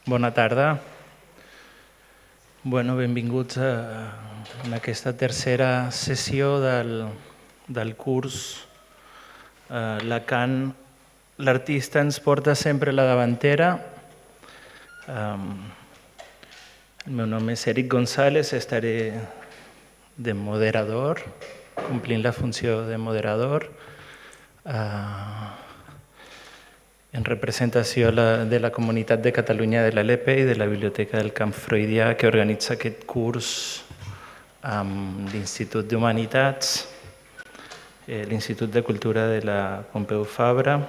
Bona tarda. Benvinguts en aquesta tercera sessió del curs Lacan. L'artista ens porta sempre a la davantera. El meu nom és Eric González, estaré de moderador, complint la funció de moderador, en representació de la Comunitat de Catalunya de l'ALEPE i de la Biblioteca del Camp Freudià, que organitza aquest curs amb l'Institut d'Humanitats, l'Institut de Cultura de la Pompeu Fabra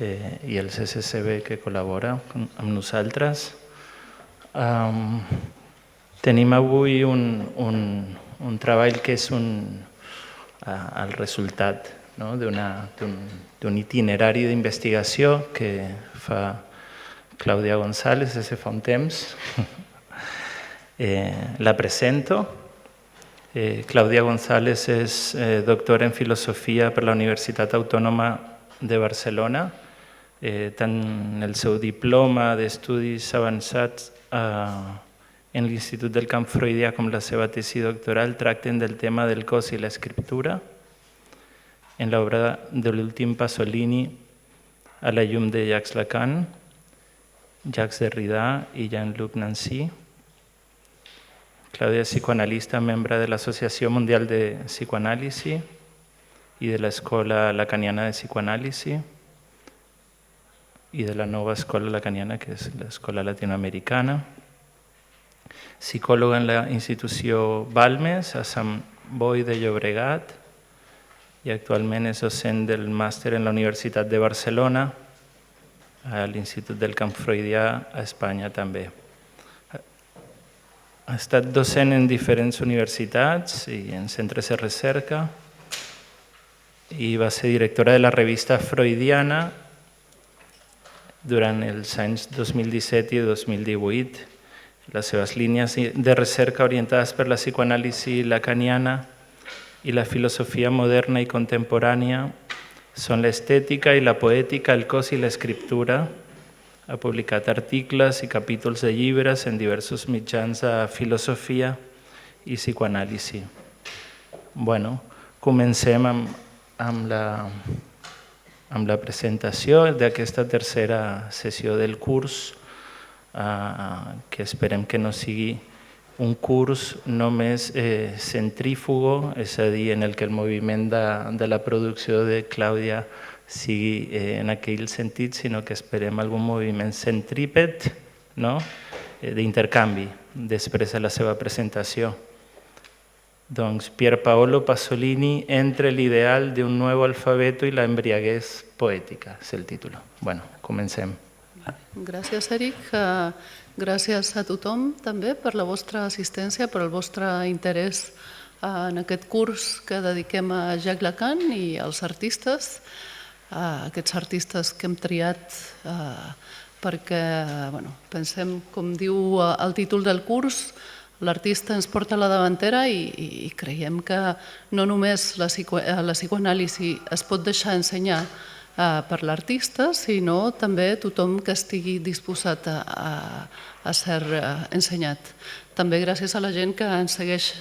i el CCCB, que col·labora amb nosaltres. Tenim avui un treball que és el resultat d'un itinerari d'investigació que fa Clàudia González des de fa un temps. La presento. Clàudia González és doctora en filosofia per la Universitat Autònoma de Barcelona. Tant el seu diploma d'estudis avançats en l'Institut del Camp Freudià com la seva tesi doctoral tracten del tema del cos i l'escriptura en l'obra de l'últim Pasolini, A la llum de Jacques Lacan, Jacques Derrida i Jean-Luc Nancy. Clàudia és psicoanalista, membre de l'Associació Mundial de Psicoanàlisi i de l'Escola Lacaniana de Psicoanàlisi i de la nova escola lacaniana, que és l'escola latinoamericana. Psicòloga en la institució Balmes, a Sant Boi de Llobregat, i actualment és docent del màster en la Universitat de Barcelona, a l'Institut del Camp Freudià, a Espanya també. Ha estat docent en diferents universitats i en centres de recerca i va ser directora de la revista Freudiana durant els anys 2017 i 2018. Les seves línies de recerca orientades per la psicoanàlisi lacaniana i la filosofia moderna i contemporània són l'estètica i la poètica, el cos i l'escriptura. Ha publicat articles i capítols de llibres en diversos mitjans de filosofia i psicoanàlisi. Comencem amb la presentació d'aquesta tercera sessió del curs, que esperem que no sigui un curs només centrífugo, és a dir, en el que el moviment de la producció de Clàudia sigui en aquell sentit, sinó que esperem algun moviment centrípet, d'intercanvi, després de la seva presentació. Doncs Pier Paolo Pasolini, entre l'ideal d'un nou alfabeto i la embriaguez poètica, és el títol. Comencem. Gràcies, Eric. Gràcies a tothom també per la vostra assistència, per el vostre interès en aquest curs que dediquem a Jacques Lacan i als artistes, aquests artistes que hem triat perquè pensem, com diu el títol del curs, l'artista ens porta a la davantera i creiem que no només la psicoanàlisi es pot deixar ensenyar per l'artista, sinó també tothom que estigui disposat a ser ensenyat. També gràcies a la gent que ens segueix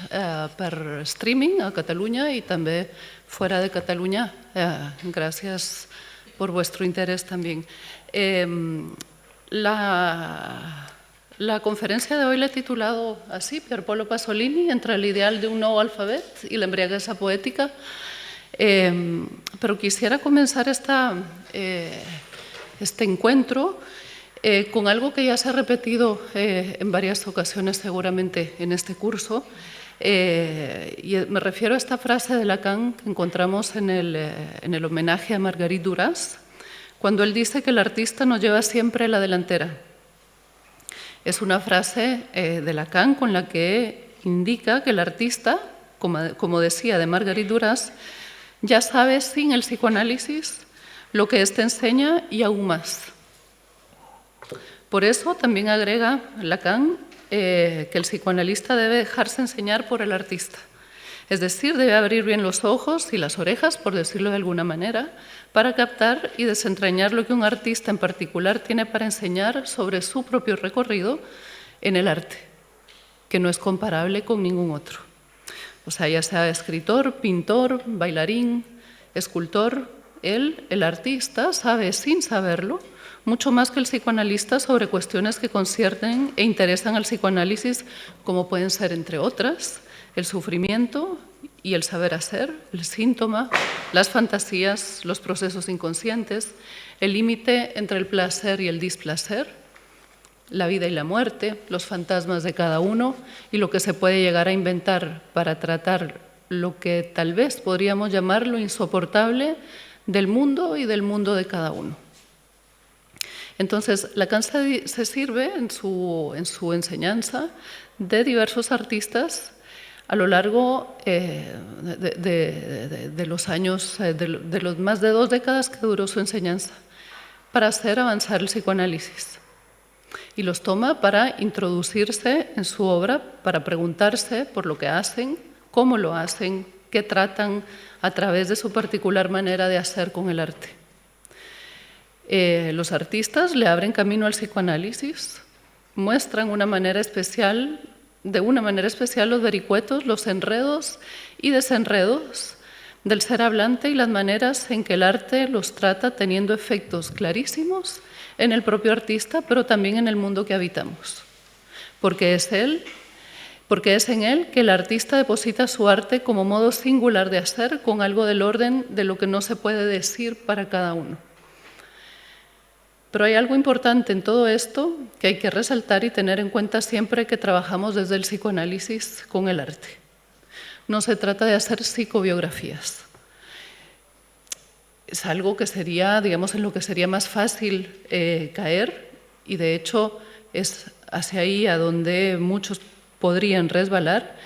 per streaming a Catalunya i també fora de Catalunya. Gràcies por vuestro interés también. La conferencia de hoy la he titulado así, Pier Paolo Pasolini, entre el ideal de un nuevo alfabet y la embriagueza poética. Pero quisiera comenzar este encuentro con algo que ya se ha repetido en varias ocasiones seguramente en este curso, y me refiero a esta frase de Lacan que encontramos en el homenaje a Marguerite Duras, cuando él dice que el artista nos lleva siempre a la delantera. Es una frase de Lacan con la que indica que el artista, como decía de Marguerite Duras, ya sabe sin el psicoanálisis lo que éste enseña y aún más. Por eso también agrega Lacan que el psicoanalista debe dejarse enseñar por el artista. Es decir, debe abrir bien los ojos y las orejas, por decirlo de alguna manera, para captar y desentrañar lo que un artista en particular tiene para enseñar sobre su propio recorrido en el arte, que no es comparable con ningún otro. O sea, ya sea escritor, pintor, bailarín, escultor, él, el artista, sabe sin saberlo mucho más que el psicoanalista sobre cuestiones que conciernen e interesan al psicoanálisis, como pueden ser, entre otras, el sufrimiento y el saber hacer, el síntoma, las fantasías, los procesos inconscientes, el límite entre el placer y el displacer, la vida y la muerte, los fantasmas de cada uno y lo que se puede llegar a inventar para tratar lo que tal vez podríamos llamar lo insoportable del mundo y del mundo de cada uno. Entonces, Lacan se sirve en su enseñanza de diversos artistas a lo largo de los años, de los más de 2 décadas que duró su enseñanza, para hacer avanzar el psicoanálisis. Y los toma para introducirse en su obra, para preguntarse por lo que hacen, cómo lo hacen, qué tratan a través de su particular manera de hacer con el arte. Los artistas le abren camino al psicoanálisis, muestran de una manera especial los vericuetos, los enredos y desenredos del ser hablante y las maneras en que el arte los trata, teniendo efectos clarísimos en el propio artista, pero también en el mundo que habitamos. Porque es en él que el artista deposita su arte como modo singular de hacer, con algo del orden de lo que no se puede decir para cada uno. Pero hay algo importante en todo esto que hay que resaltar y tener en cuenta siempre que trabajamos desde el psicoanálisis con el arte. No se trata de hacer psicobiografías. Es algo que sería, digamos, en lo que sería más fácil caer, y de hecho es hacia ahí a donde muchos podrían resbalar,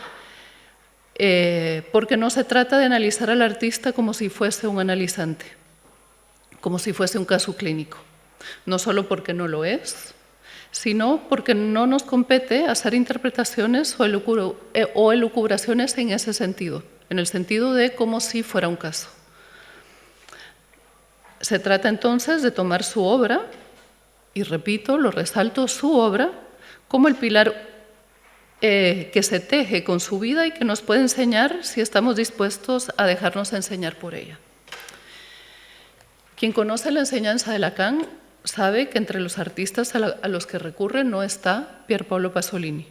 porque no se trata de analizar al artista como si fuese un analizante, como si fuese un caso clínico. No solo porque no lo es, sino porque no nos compete hacer interpretaciones o elucubraciones en ese sentido, en el sentido de como si fuera un caso. Se trata entonces de tomar su obra, y repito, lo resalto, su obra, como el pilar que se teje con su vida y que nos puede enseñar si estamos dispuestos a dejarnos enseñar por ella. Quien conoce la enseñanza de Lacan sabe que entre los artistas a los que recurre no está Pier Paolo Pasolini,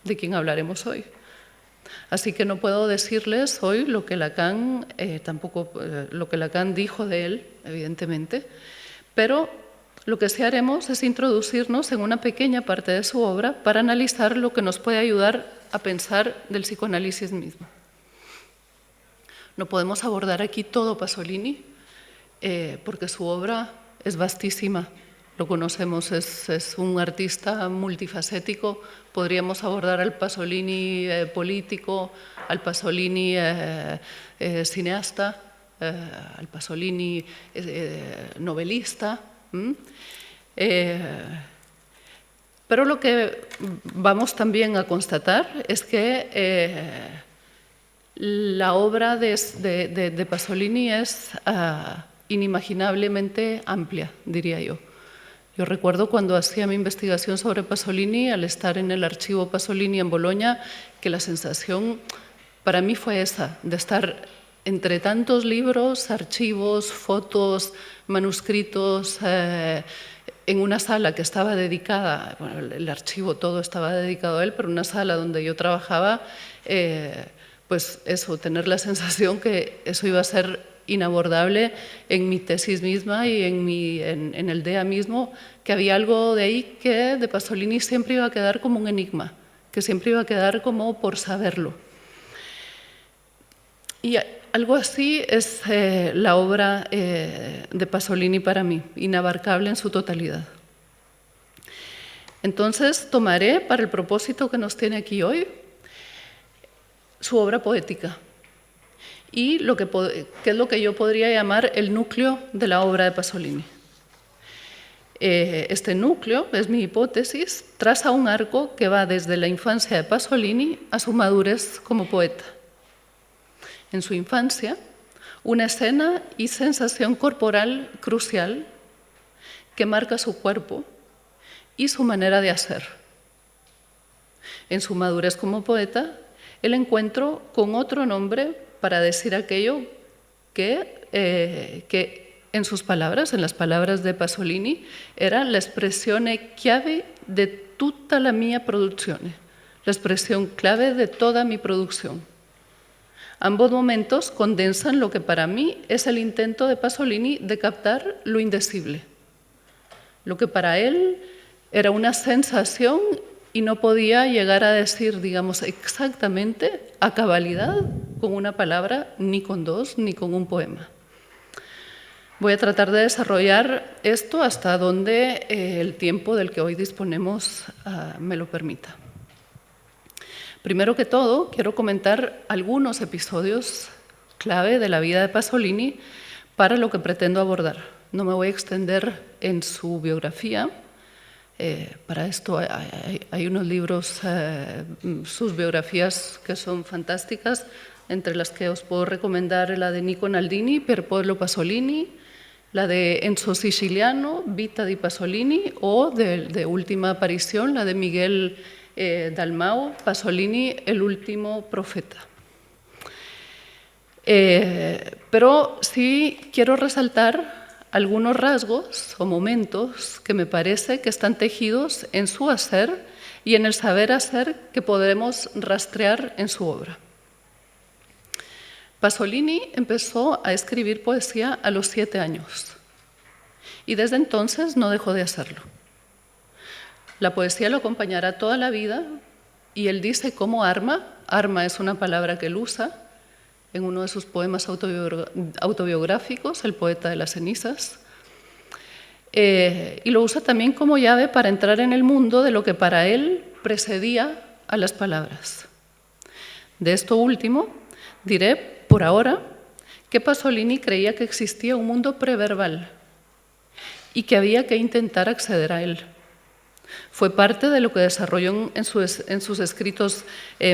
de quien hablaremos hoy. Así que no puedo decirles hoy lo que Lacan, lo que Lacan dijo de él, evidentemente, pero lo que sí haremos es introducirnos en una pequeña parte de su obra para analizar lo que nos puede ayudar a pensar del psicoanálisis mismo. No podemos abordar aquí todo Pasolini, porque su obra es vastísima, lo conocemos, es un artista multifacético. Podríamos abordar al Pasolini político, al Pasolini cineasta, al Pasolini novelista. Pero lo que vamos también a constatar es que la obra de Pasolini es inimaginablemente amplia, diría yo. Yo recuerdo cuando hacía mi investigación sobre Pasolini, al estar en el archivo Pasolini en Boloña, que la sensación para mí fue esa, de estar entre tantos libros, archivos, fotos, manuscritos, en una sala que estaba dedicada, bueno, el archivo todo estaba dedicado a él, pero una sala donde yo trabajaba, pues eso, tener la sensación que eso iba a ser inabordable en mi tesis misma y en el DEA mismo, que había algo de ahí que de Pasolini siempre iba a quedar como un enigma, que siempre iba a quedar como por saberlo. Y algo así es la obra de Pasolini para mí, inabarcable en su totalidad. Entonces tomaré, para el propósito que nos tiene aquí hoy, su obra poética y qué es lo que yo podría llamar el núcleo de la obra de Pasolini. Este núcleo, es mi hipótesis, traza un arco que va desde la infancia de Pasolini a su madurez como poeta. en su infancia, una escena y sensación corporal crucial que marca su cuerpo y su manera de hacer. En su madurez como poeta, el encuentro con otro nombre para decir aquello que en sus palabras, en las palabras de Pasolini, era la espressione chiave de tutta la mia produzione, la expresión clave de toda mi producción. Ambos momentos condensan lo que para mí es el intento de Pasolini de captar lo indecible, lo que para él era una sensación y no podía llegar a decir, digamos, exactamente a cabalidad con una palabra, ni con dos, ni con un poema. Voy a tratar de desarrollar esto hasta donde el tiempo del que hoy disponemos me lo permita. Primero que todo, quiero comentar algunos episodios clave de la vida de Pasolini para lo que pretendo abordar. No me voy a extender en su biografía. Para esto hay unos libros, sus biografías que son fantásticas, entre las que os puedo recomendar la de Nico Naldini, Per Paolo Pasolini, la de Enzo Siciliano, Vita di Pasolini, o de última aparición, la de Miguel Dalmau, Pasolini, el último profeta. Pero sí quiero resaltar algunos rasgos o momentos que me parece que están tejidos en su hacer y en el saber hacer que podemos rastrear en su obra. Pasolini empezó a escribir poesía a los 7 años y desde entonces no dejó de hacerlo. La poesía lo acompañará toda la vida y él dice como arma es una palabra que él usa en uno de sus poemas autobiográficos, El poeta de las cenizas, y lo usa también como llave para entrar en el mundo de lo que para él precedía a las palabras. De esto último, diré, por ahora, que Pasolini creía que existía un mundo preverbal y que había que intentar acceder a él. Fue parte de lo que desarrolló en sus escritos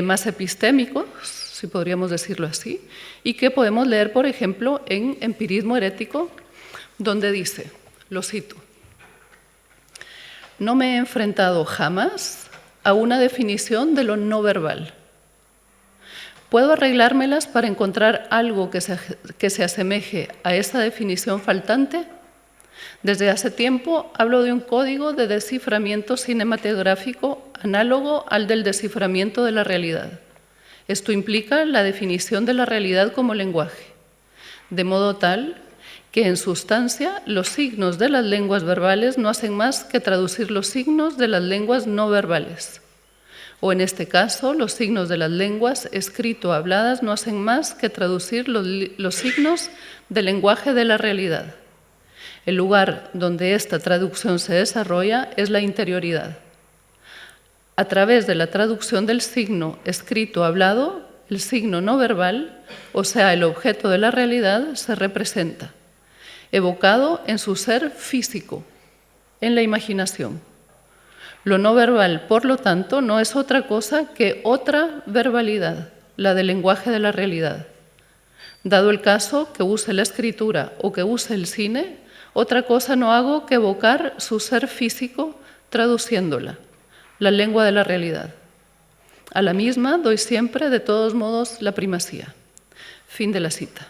más epistémicos, si podríamos decirlo así, y que podemos leer, por ejemplo, en Empirismo herético, donde dice, lo cito, «No me he enfrentado jamás a una definición de lo no verbal. ¿Puedo arreglármelas para encontrar algo que se asemeje a esa definición faltante? Desde hace tiempo hablo de un código de desciframiento cinematográfico análogo al del desciframiento de la realidad. Esto implica la definición de la realidad como lenguaje, de modo tal que en sustancia los signos de las lenguas verbales no hacen más que traducir los signos de las lenguas no verbales. O en este caso, los signos de las lenguas escrito-habladas no hacen más que traducir los signos del lenguaje de la realidad. El lugar donde esta traducción se desarrolla es la interioridad. A través de la traducción del signo escrito-hablado, el signo no verbal, o sea, el objeto de la realidad, se representa, evocado en su ser físico, en la imaginación. Lo no verbal, por lo tanto, no es otra cosa que otra verbalidad, la del lenguaje de la realidad. Dado el caso que use la escritura o que use el cine, otra cosa no hago que evocar su ser físico traduciéndola, la lengua de la realidad. A la misma doy siempre, de todos modos, la primacía». Fin de la cita.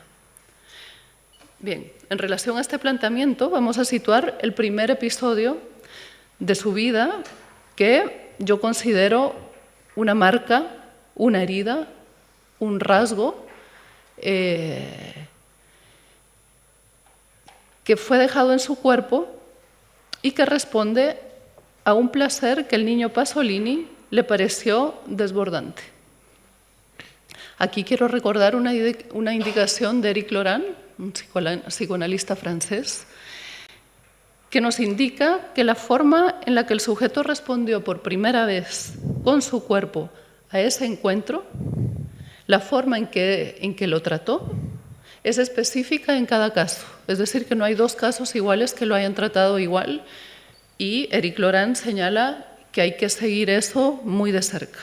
Bien, en relación a este planteamiento vamos a situar el primer episodio de su vida que yo considero una marca, una herida, un rasgo que fue dejado en su cuerpo y que responde a un placer que el niño Pasolini le pareció desbordante. Aquí quiero recordar una indicación de Éric Laurent, un psicoanalista francés, que nos indica que la forma en la que el sujeto respondió por primera vez con su cuerpo a ese encuentro, la forma en que lo trató, es específica en cada caso. Es decir, que no hay dos casos iguales que lo hayan tratado igual, y Éric Laurent señala que hay que seguir eso muy de cerca.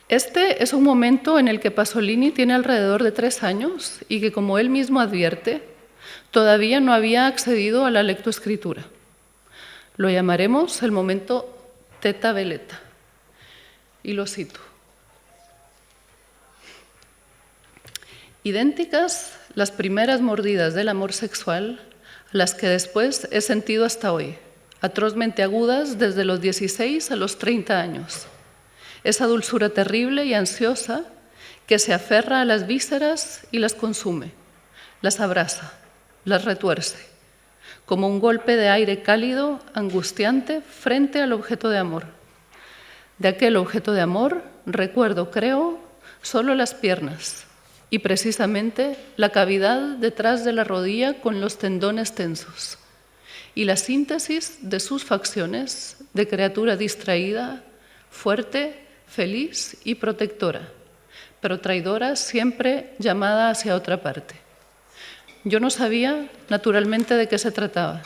Este es un momento en el que Pasolini tiene alrededor de 3 años y que, como él mismo advierte, todavía no había accedido a la lectoescritura. Lo llamaremos el momento Teta Veleta. Y lo cito. Idénticas las primeras mordidas del amor sexual a las que después he sentido hasta hoy, atrozmente agudas desde los 16 a los 30 años. Esa dulzura terrible y ansiosa que se aferra a las vísceras y las consume, las abraza, las retuerce, como un golpe de aire cálido, angustiante, frente al objeto de amor. De aquel objeto de amor recuerdo, creo, solo las piernas y precisamente la cavidad detrás de la rodilla con los tendones tensos y la síntesis de sus facciones de criatura distraída, fuerte, feliz y protectora, pero traidora siempre llamada hacia otra parte. Yo no sabía, naturalmente, de qué se trataba.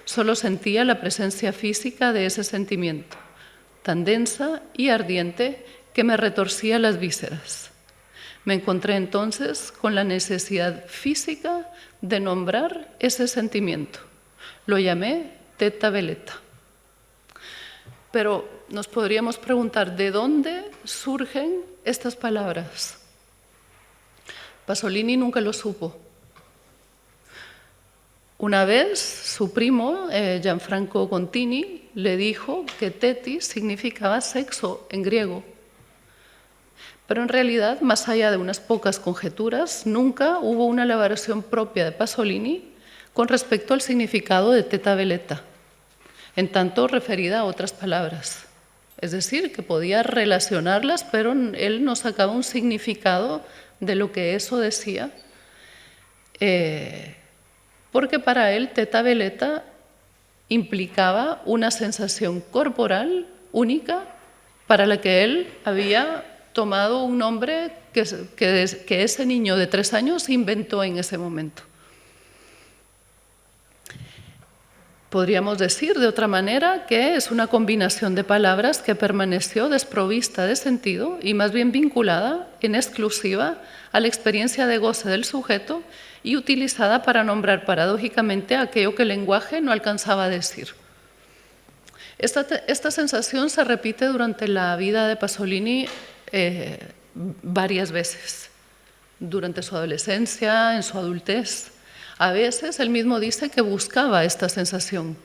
Solo sentía la presencia física de ese sentimiento, tan densa y ardiente que me retorcía las vísceras. Me encontré entonces con la necesidad física de nombrar ese sentimiento. Lo llamé Teta Veleta. Pero nos podríamos preguntar, ¿de dónde surgen estas palabras? Pasolini nunca lo supo. Una vez su primo, Gianfranco Contini, le dijo que tetis significaba sexo en griego. Pero en realidad, más allá de unas pocas conjeturas, nunca hubo una elaboración propia de Pasolini con respecto al significado de Teta Veleta, en tanto referida a otras palabras. Es decir, que podía relacionarlas, pero él no sacaba un significado de lo que eso decía, porque para él Teta Veleta implicaba una sensación corporal única para la que él había tomado un nombre que ese niño de 3 años inventó en ese momento. Podríamos decir de otra manera que es una combinación de palabras que permaneció desprovista de sentido y más bien vinculada en exclusiva a la experiencia de goce del sujeto y utilizada para nombrar paradójicamente aquello que el lenguaje no alcanzaba a decir. Esta sensación se repite durante la vida de Pasolini varias veces, durante su adolescencia, en su adultez. A veces él mismo dice que buscaba esta sensación.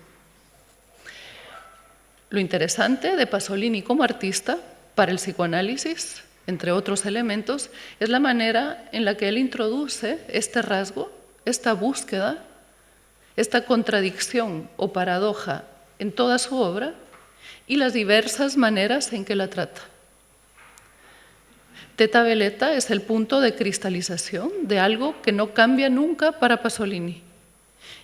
Lo interesante de Pasolini como artista para el psicoanálisis, entre otros elementos, es la manera en la que él introduce este rasgo, esta búsqueda, esta contradicción o paradoja en toda su obra y las diversas maneras en que la trata. Teta Veleta es el punto de cristalización de algo que no cambia nunca para Pasolini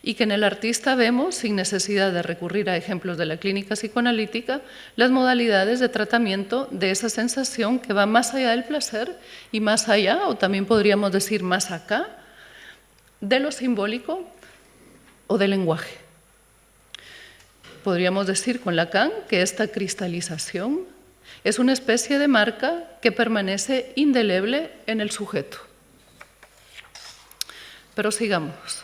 y que en el artista vemos, sin necesidad de recurrir a ejemplos de la clínica psicoanalítica, las modalidades de tratamiento de esa sensación que va más allá del placer y más allá, o también podríamos decir más acá, de lo simbólico o del lenguaje. Podríamos decir con Lacan que esta cristalización es una especie de marca que permanece indeleble en el sujeto. Pero sigamos.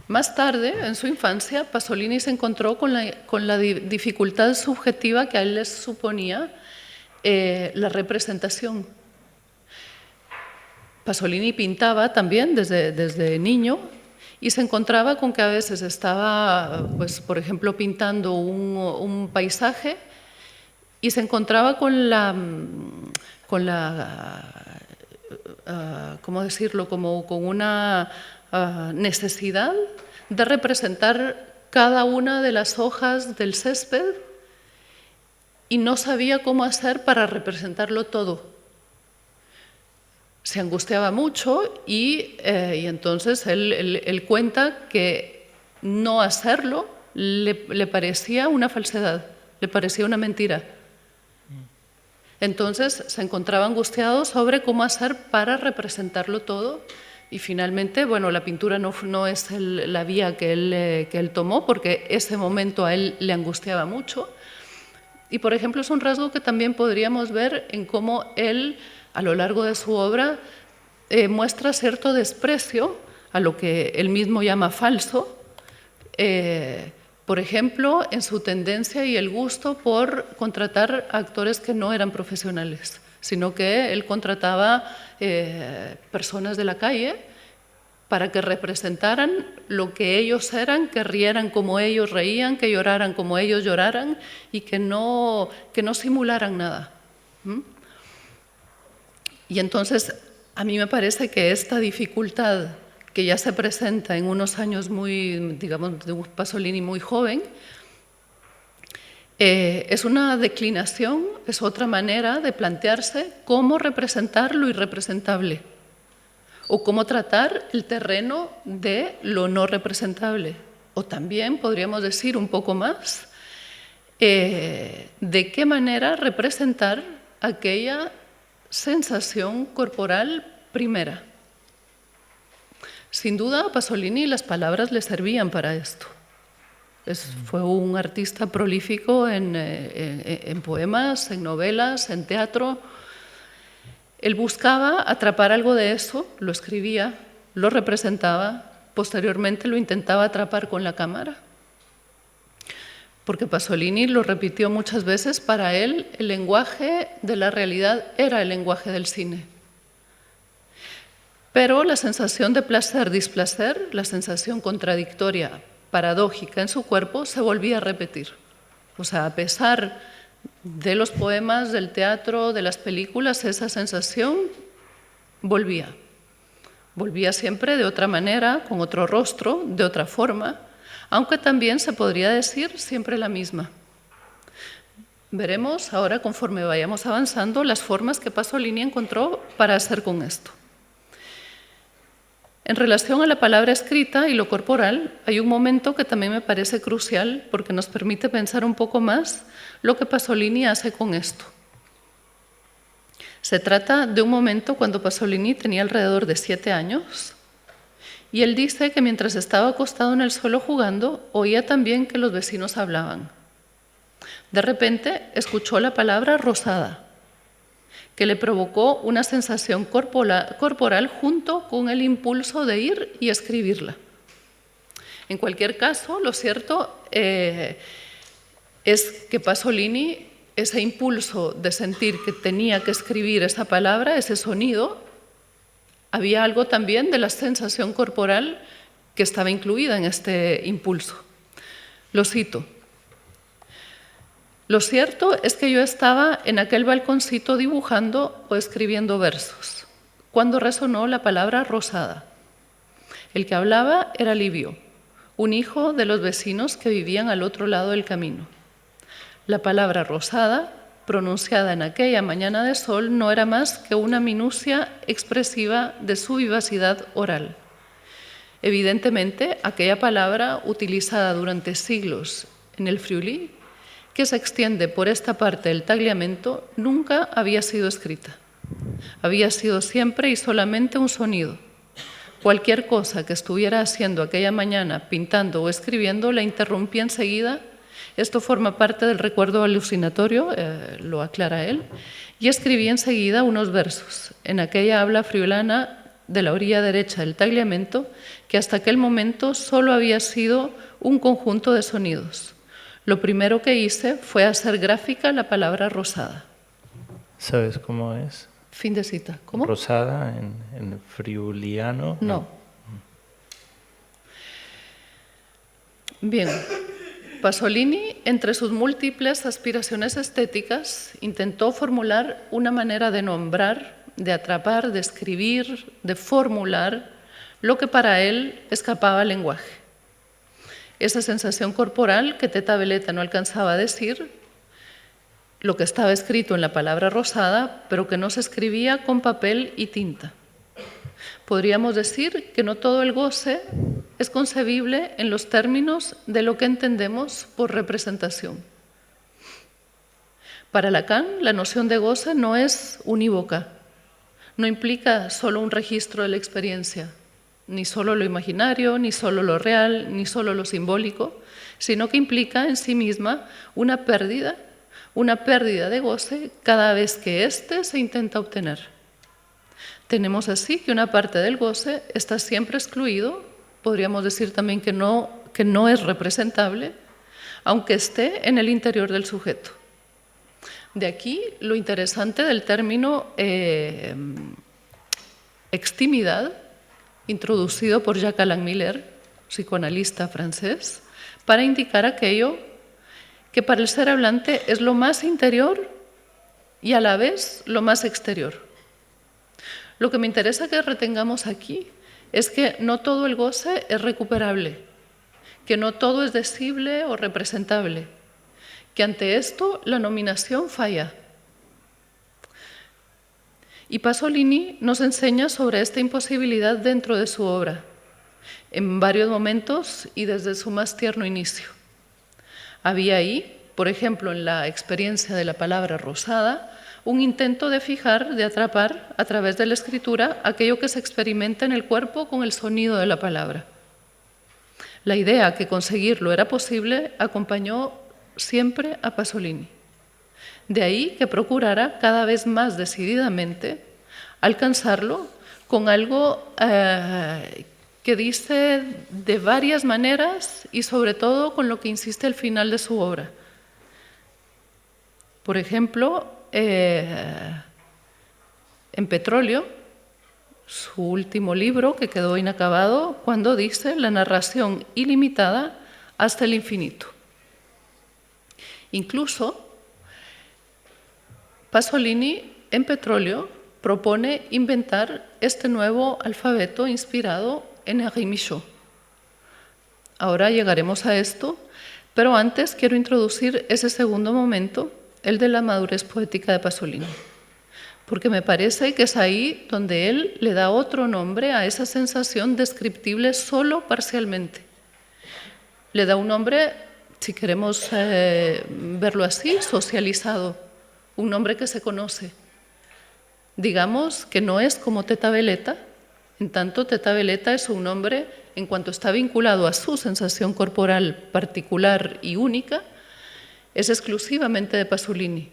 Más tarde, en su infancia, Pasolini se encontró con la dificultad subjetiva que a él le suponía la representación. Pasolini pintaba también desde niño y se encontraba con que a veces estaba, pues, por ejemplo, pintando un paisaje y se encontraba con la ¿cómo decirlo?, como con una necesidad de representar cada una de las hojas del césped y no sabía cómo hacer para representarlo todo. Se angustiaba mucho y entonces él cuenta que no hacerlo le parecía una falsedad, le parecía una mentira. Entonces se encontraba angustiado sobre cómo hacer para representarlo todo y finalmente, bueno, la pintura no es la vía que él tomó porque ese momento a él le angustiaba mucho Y, por ejemplo, es un rasgo que también podríamos ver en cómo él, a lo largo de su obra, muestra cierto desprecio a lo que él mismo llama falso, por ejemplo, en su tendencia y el gusto por contratar a actores que no eran profesionales, sino que él contrataba personas de la calle para que representaran lo que ellos eran, que rieran como ellos reían, que lloraran como ellos lloraran y que no simularan nada. Y entonces, a mí me parece que esta dificultad que ya se presenta en unos años muy, digamos, de un Pasolini muy joven, es una declinación, es otra manera de plantearse cómo representar lo irrepresentable o cómo tratar el terreno de lo no representable. O también podríamos decir un poco más de qué manera representar aquella sensación corporal primera. Sin duda, a Pasolini las palabras le servían para esto. Fue un artista prolífico en poemas, en novelas, en teatro. Él buscaba atrapar algo de eso, lo escribía, lo representaba, posteriormente lo intentaba atrapar con la cámara. Porque Pasolini lo repitió muchas veces, para él el lenguaje de la realidad era el lenguaje del cine. Pero la sensación de placer-displacer, la sensación contradictoria, paradójica en su cuerpo, se volvía a repetir. O sea, a pesar de los poemas, del teatro, de las películas, esa sensación volvía. Volvía siempre de otra manera, con otro rostro, de otra forma, aunque también se podría decir siempre la misma. Veremos ahora, conforme vayamos avanzando, las formas que Pasolini encontró para hacer con esto. En relación a la palabra escrita y lo corporal, hay un momento que también me parece crucial porque nos permite pensar un poco más lo que Pasolini hace con esto. Se trata de un momento cuando Pasolini tenía alrededor de 7 años y él dice que mientras estaba acostado en el suelo jugando, oía también que los vecinos hablaban. De repente escuchó la palabra rosada, que le provocó una sensación corporal junto con el impulso de ir y escribirla. En cualquier caso, lo cierto es que Pasolini, ese impulso de sentir que tenía que escribir esa palabra, ese sonido, había algo también de la sensación corporal que estaba incluida en este impulso. Lo cito. Lo cierto es que yo estaba en aquel balconcito dibujando o escribiendo versos, cuando resonó la palabra rosada. El que hablaba era Livio, un hijo de los vecinos que vivían al otro lado del camino. La palabra rosada, pronunciada en aquella mañana de sol, no era más que una minucia expresiva de su vivacidad oral. Evidentemente, aquella palabra, utilizada durante siglos en el Friuli, que se extiende por esta parte del Tagliamento, nunca había sido escrita. Había sido siempre y solamente un sonido. Cualquier cosa que estuviera haciendo aquella mañana, pintando o escribiendo, la interrumpía enseguida. Esto forma parte del recuerdo alucinatorio, lo aclara él, y escribía enseguida unos versos en aquella habla friulana de la orilla derecha del Tagliamento, que hasta aquel momento solo había sido un conjunto de sonidos. Lo primero que hice fue hacer gráfica la palabra rosada. ¿Sabes cómo es? Fin de cita. ¿Cómo? Rosada en friuliano. No. Bien. Pasolini, entre sus múltiples aspiraciones estéticas, intentó formular una manera de nombrar, de atrapar, de escribir, de formular lo que para él escapaba al lenguaje. Esa sensación corporal que Teta Veleta no alcanzaba a decir, lo que estaba escrito en la palabra rosada, pero que no se escribía con papel y tinta. Podríamos decir que no todo el goce es concebible en los términos de lo que entendemos por representación. Para Lacan, la noción de goce no es unívoca, no implica solo un registro de la experiencia, ni solo lo imaginario, ni solo lo real, ni solo lo simbólico, sino que implica en sí misma una pérdida, una pérdida de goce cada vez que éste se intenta obtener. Tenemos así que una parte del goce está siempre excluido, podríamos decir también que no es representable, aunque esté en el interior del sujeto. De aquí lo interesante del término extimidad, introducido por Jacques-Alain Miller, psicoanalista francés, para indicar aquello que para el ser hablante es lo más interior y a la vez lo más exterior. Lo que me interesa que retengamos aquí es que no todo el goce es recuperable, que no todo es decible o representable, que ante esto la nominación falla. Y Pasolini nos enseña sobre esta imposibilidad dentro de su obra, en varios momentos y desde su más tierno inicio. Había ahí, por ejemplo, en la experiencia de la palabra rosada, un intento de fijar, de atrapar a través de la escritura aquello que se experimenta en el cuerpo con el sonido de la palabra. La idea que conseguirlo era posible acompañó siempre a Pasolini. De ahí que procurara cada vez más decididamente alcanzarlo con algo que dice de varias maneras y sobre todo con lo que insiste al final de su obra. Por ejemplo, en Petróleo, su último libro que quedó inacabado, cuando dice la narración ilimitada hasta el infinito. Incluso Pasolini en Petróleo propone inventar este nuevo alfabeto inspirado en Henri Michaud. Ahora llegaremos a esto, pero antes quiero introducir ese segundo momento, el de la madurez poética de Pasolini, porque me parece que es ahí donde él le da otro nombre a esa sensación descriptible solo parcialmente. Le da un nombre, si queremos verlo así, socializado, un nombre que se conoce. Digamos que no es como Teta Veleta, en tanto Teta Veleta es un nombre, en cuanto está vinculado a su sensación corporal particular y única, es exclusivamente de Pasolini.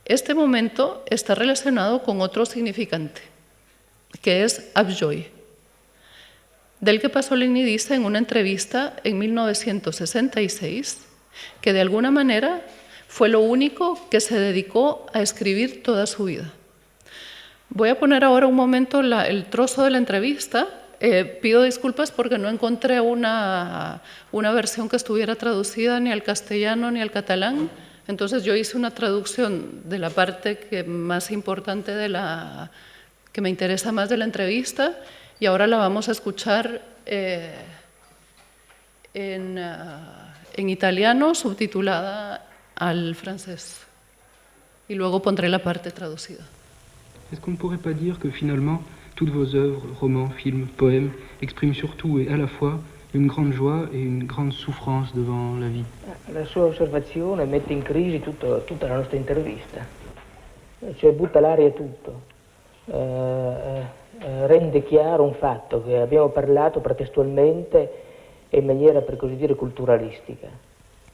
Este momento está relacionado con otro significante, que es Upjoy, del que Pasolini dice en una entrevista en 1966 que de alguna manera fue lo único que se dedicó a escribir toda su vida. Voy a poner ahora un momento el trozo de la entrevista. Pido disculpas porque no encontré una versión que estuviera traducida ni al castellano ni al catalán. Entonces yo hice una traducción de la parte más importante que me interesa más de la entrevista y ahora la vamos a escuchar en italiano, subtitulada al francés. Y luego pondré la parte traducida. Est-ce qu'on ne pourrait pas dire que finalement, toutes vos œuvres, romans, films, poèmes, expriment surtout et à la fois une grande joie et une grande souffrance devant la vie? La sua osservazione mette in crisi tutta la nostra intervista, cioè butta l'aria tutto, rende chiaro un fatto che abbiamo parlato pretestualmente e in maniera per così dire culturalistica,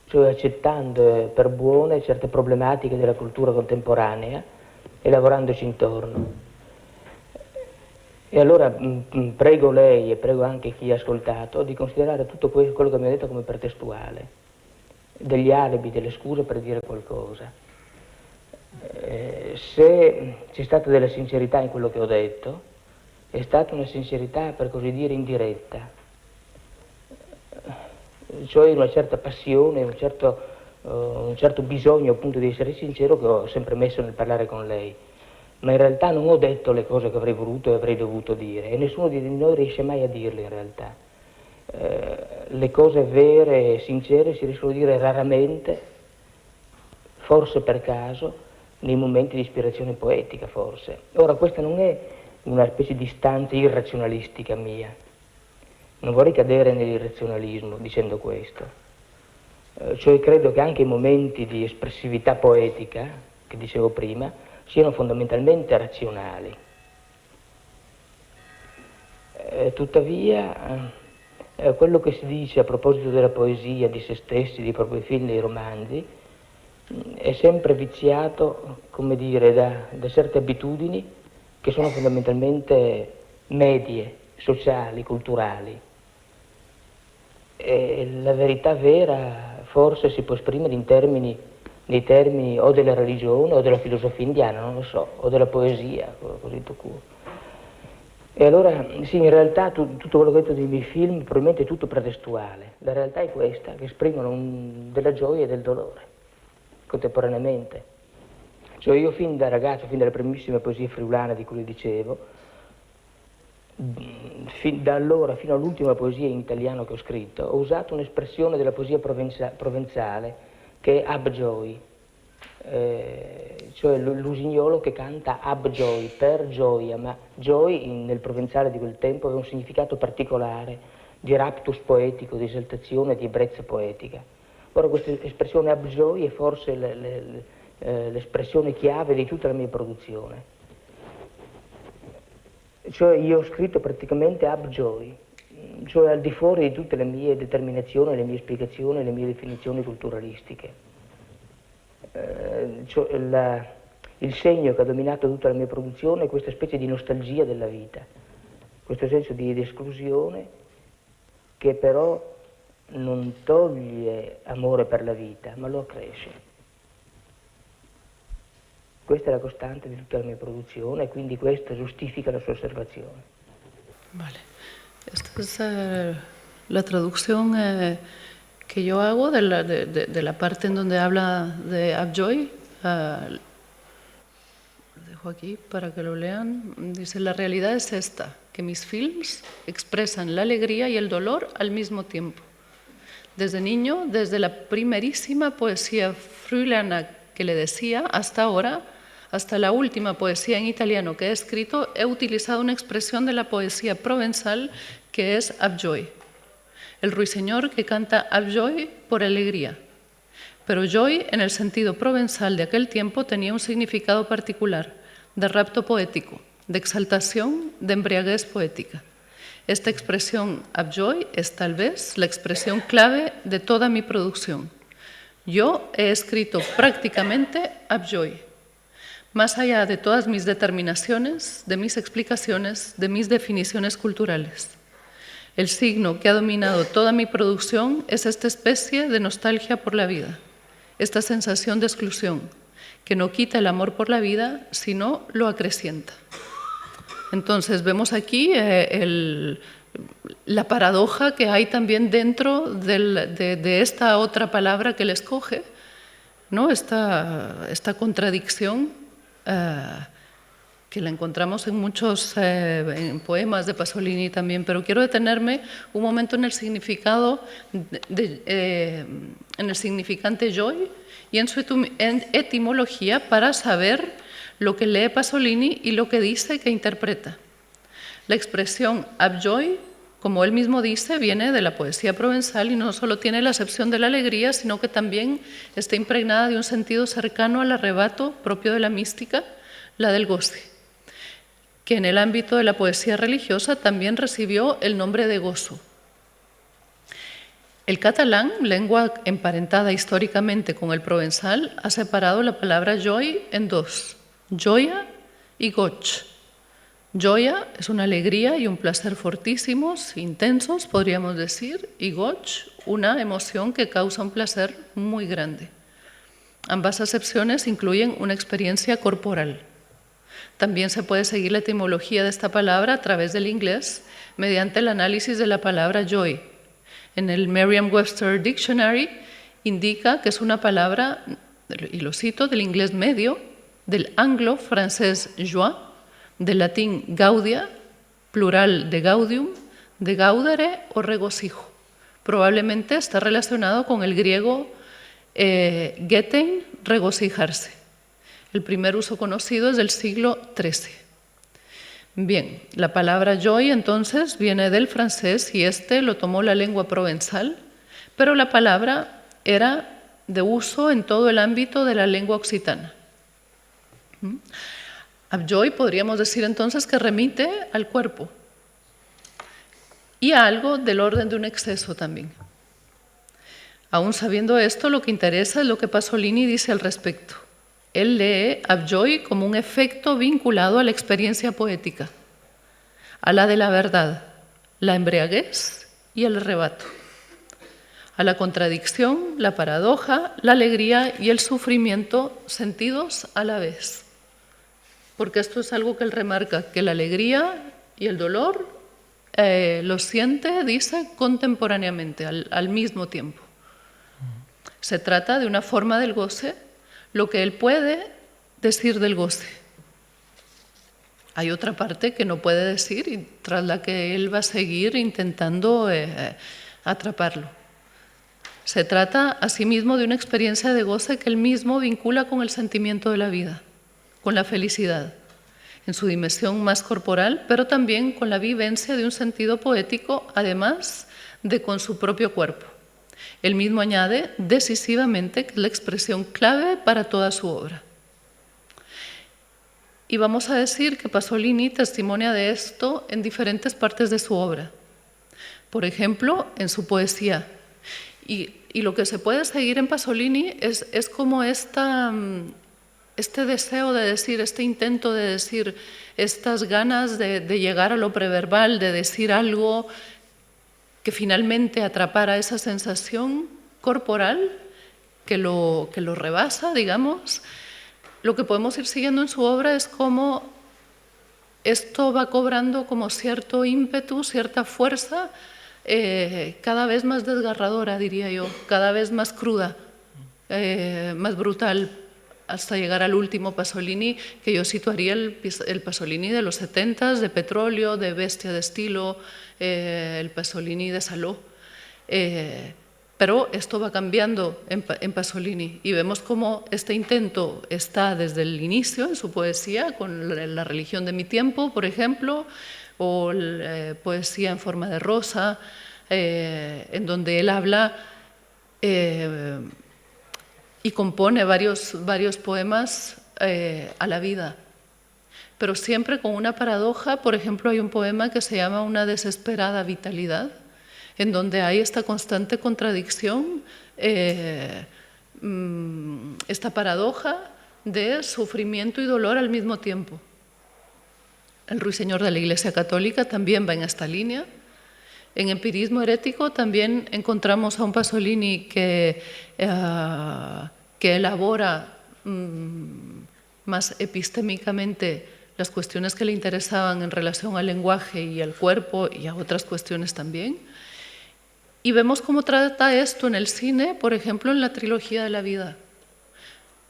cioè accettando per buone certe problematiche della cultura contemporanea e lavorandoci intorno. E allora prego lei e prego anche chi ha ascoltato di considerare tutto quello che mi ha detto come pretestuale, degli alibi, delle scuse per dire qualcosa. Se c'è stata della sincerità in quello che ho detto, è stata una sincerità per così dire indiretta, cioè una certa passione, un certo bisogno appunto di essere sincero che ho sempre messo nel parlare con lei, ma in realtà non ho detto le cose che avrei voluto e avrei dovuto dire e nessuno di noi riesce mai a dirle in realtà. Le cose vere e sincere si riescono a dire raramente, forse per caso, nei momenti di ispirazione poetica forse. Ora questa non è una specie di stanza irrazionalistica mia, non vorrei cadere nell'irrazionalismo dicendo questo. Cioè credo che anche i momenti di espressività poetica, che dicevo prima, siano fondamentalmente razionali. Tuttavia, quello che si dice a proposito della poesia, di se stessi, dei propri film, dei romanzi, è sempre viziato, come dire, da certe abitudini che sono fondamentalmente medie, sociali, culturali. E la verità vera forse si può esprimere nei termini o della religione o della filosofia indiana, non lo so, o della poesia, così tu curo. E allora, sì, in realtà tutto quello che ho detto dei miei film probabilmente è tutto pretestuale. La realtà è questa, che esprimono della gioia e del dolore, contemporaneamente. Cioè io fin da ragazzo, fin dalle primissime poesie friulane di cui le dicevo, da allora fino all'ultima poesia in italiano che ho scritto, ho usato un'espressione della poesia provenzale che è abjoy, cioè l'usignolo che canta abjoy, per gioia, ma joy nel provenzale di quel tempo aveva un significato particolare di raptus poetico, di esaltazione, di ebbrezza poetica. Ora questa espressione abjoy è forse l'espressione chiave di tutta la mia produzione. Cioè io ho scritto praticamente abjoy, cioè al di fuori di tutte le mie determinazioni, le mie spiegazioni, le mie definizioni culturalistiche. Il segno che ha dominato tutta la mia produzione è questa specie di nostalgia della vita, questo senso di esclusione che però non toglie amore per la vita, ma lo accresce. Questa è la costante di tutta la mia produzione e quindi questa giustifica la sua osservazione. Vale. Esta es la traducción que yo hago de la parte en donde habla de Abjoy. Dejo aquí para que lo lean. Dice, la realidad es esta, que mis films expresan la alegría y el dolor al mismo tiempo. Desde niño, desde la primerísima poesía friulana que le decía, hasta ahora, hasta la última poesía en italiano que he escrito, he utilizado una expresión de la poesía provenzal que es abjoy. El ruiseñor que canta abjoy por alegría. Pero joy, en el sentido provenzal de aquel tiempo, tenía un significado particular, de rapto poético, de exaltación, de embriaguez poética. Esta expresión abjoy es tal vez la expresión clave de toda mi producción. Yo he escrito prácticamente abjoy. Más allá de todas mis determinaciones, de mis explicaciones, de mis definiciones culturales. El signo que ha dominado toda mi producción es esta especie de nostalgia por la vida, esta sensación de exclusión, que no quita el amor por la vida, sino lo acrecienta. Entonces vemos aquí la paradoja que hay también dentro de esta otra palabra que él escoge, ¿no? Esta contradicción que la encontramos en muchos en poemas de Pasolini también, pero quiero detenerme un momento en el significado, en el significante joy y en su etimología para saber lo que lee Pasolini y lo que dice que interpreta. La expresión abjoy, como él mismo dice, viene de la poesía provenzal y no solo tiene la acepción de la alegría, sino que también está impregnada de un sentido cercano al arrebato propio de la mística, la del goce, que en el ámbito de la poesía religiosa también recibió el nombre de gozo. El catalán, lengua emparentada históricamente con el provenzal, ha separado la palabra joy en dos, joia y goig. Joia es una alegría y un placer fortísimos, intensos, podríamos decir, y goig, una emoción que causa un placer muy grande. Ambas acepciones incluyen una experiencia corporal. También se puede seguir la etimología de esta palabra a través del inglés mediante el análisis de la palabra joy. En el Merriam-Webster Dictionary indica que es una palabra, y lo cito, del inglés medio, del anglo-francés joie, del latín gaudia, plural de gaudium, de gaudere o regocijo. Probablemente está relacionado con el griego getein, regocijarse. El primer uso conocido es del siglo XIII. Bien, la palabra joy entonces viene del francés y este lo tomó la lengua provenzal, pero la palabra era de uso en todo el ámbito de la lengua occitana. Abjoy podríamos decir entonces que remite al cuerpo y a algo del orden de un exceso también. Aún sabiendo esto, lo que interesa es lo que Pasolini dice al respecto. Él lee a Joy como un efecto vinculado a la experiencia poética, a la de la verdad, la embriaguez y el arrebato, a la contradicción, la paradoja, la alegría y el sufrimiento sentidos a la vez. Porque esto es algo que él remarca, que la alegría y el dolor lo siente, dice, contemporáneamente, al mismo tiempo. Se trata de una forma del goce, lo que él puede decir del goce. Hay otra parte que no puede decir y tras la que él va a seguir intentando atraparlo. Se trata, asimismo, de una experiencia de goce que él mismo vincula con el sentimiento de la vida, con la felicidad, en su dimensión más corporal, pero también con la vivencia de un sentido poético, además de con su propio cuerpo. Él mismo añade decisivamente que es la expresión clave para toda su obra. Y vamos a decir que Pasolini testimonia de esto en diferentes partes de su obra. Por ejemplo, en su poesía. Y lo que se puede seguir en Pasolini es como este deseo de decir, este intento de decir, estas ganas de llegar a lo preverbal, de decir algo que finalmente atrapara esa sensación corporal que lo rebasa, digamos. Lo que podemos ir siguiendo en su obra es cómo esto va cobrando como cierto ímpetu, cierta fuerza, cada vez más desgarradora, diría yo, cada vez más cruda, más brutal, hasta llegar al último Pasolini, que yo situaría el Pasolini de los 70s, de Petróleo, de Bestia de estilo, el Pasolini de Saló. Pero esto va cambiando en Pasolini y vemos cómo este intento está desde el inicio en su poesía, con La religión de mi tiempo, por ejemplo, o Poesía en forma de rosa, en donde él habla y compone varios poemas a la vida, pero siempre con una paradoja. Por ejemplo, hay un poema que se llama Una desesperada vitalidad, en donde hay esta constante contradicción, esta paradoja de sufrimiento y dolor al mismo tiempo. El Ruiseñor de la Iglesia Católica también va en esta línea. En Empirismo herético también encontramos a un Pasolini que elabora más epistémicamente las cuestiones que le interesaban en relación al lenguaje y al cuerpo y a otras cuestiones también. Y vemos cómo trata esto en el cine, por ejemplo, en la trilogía de la vida.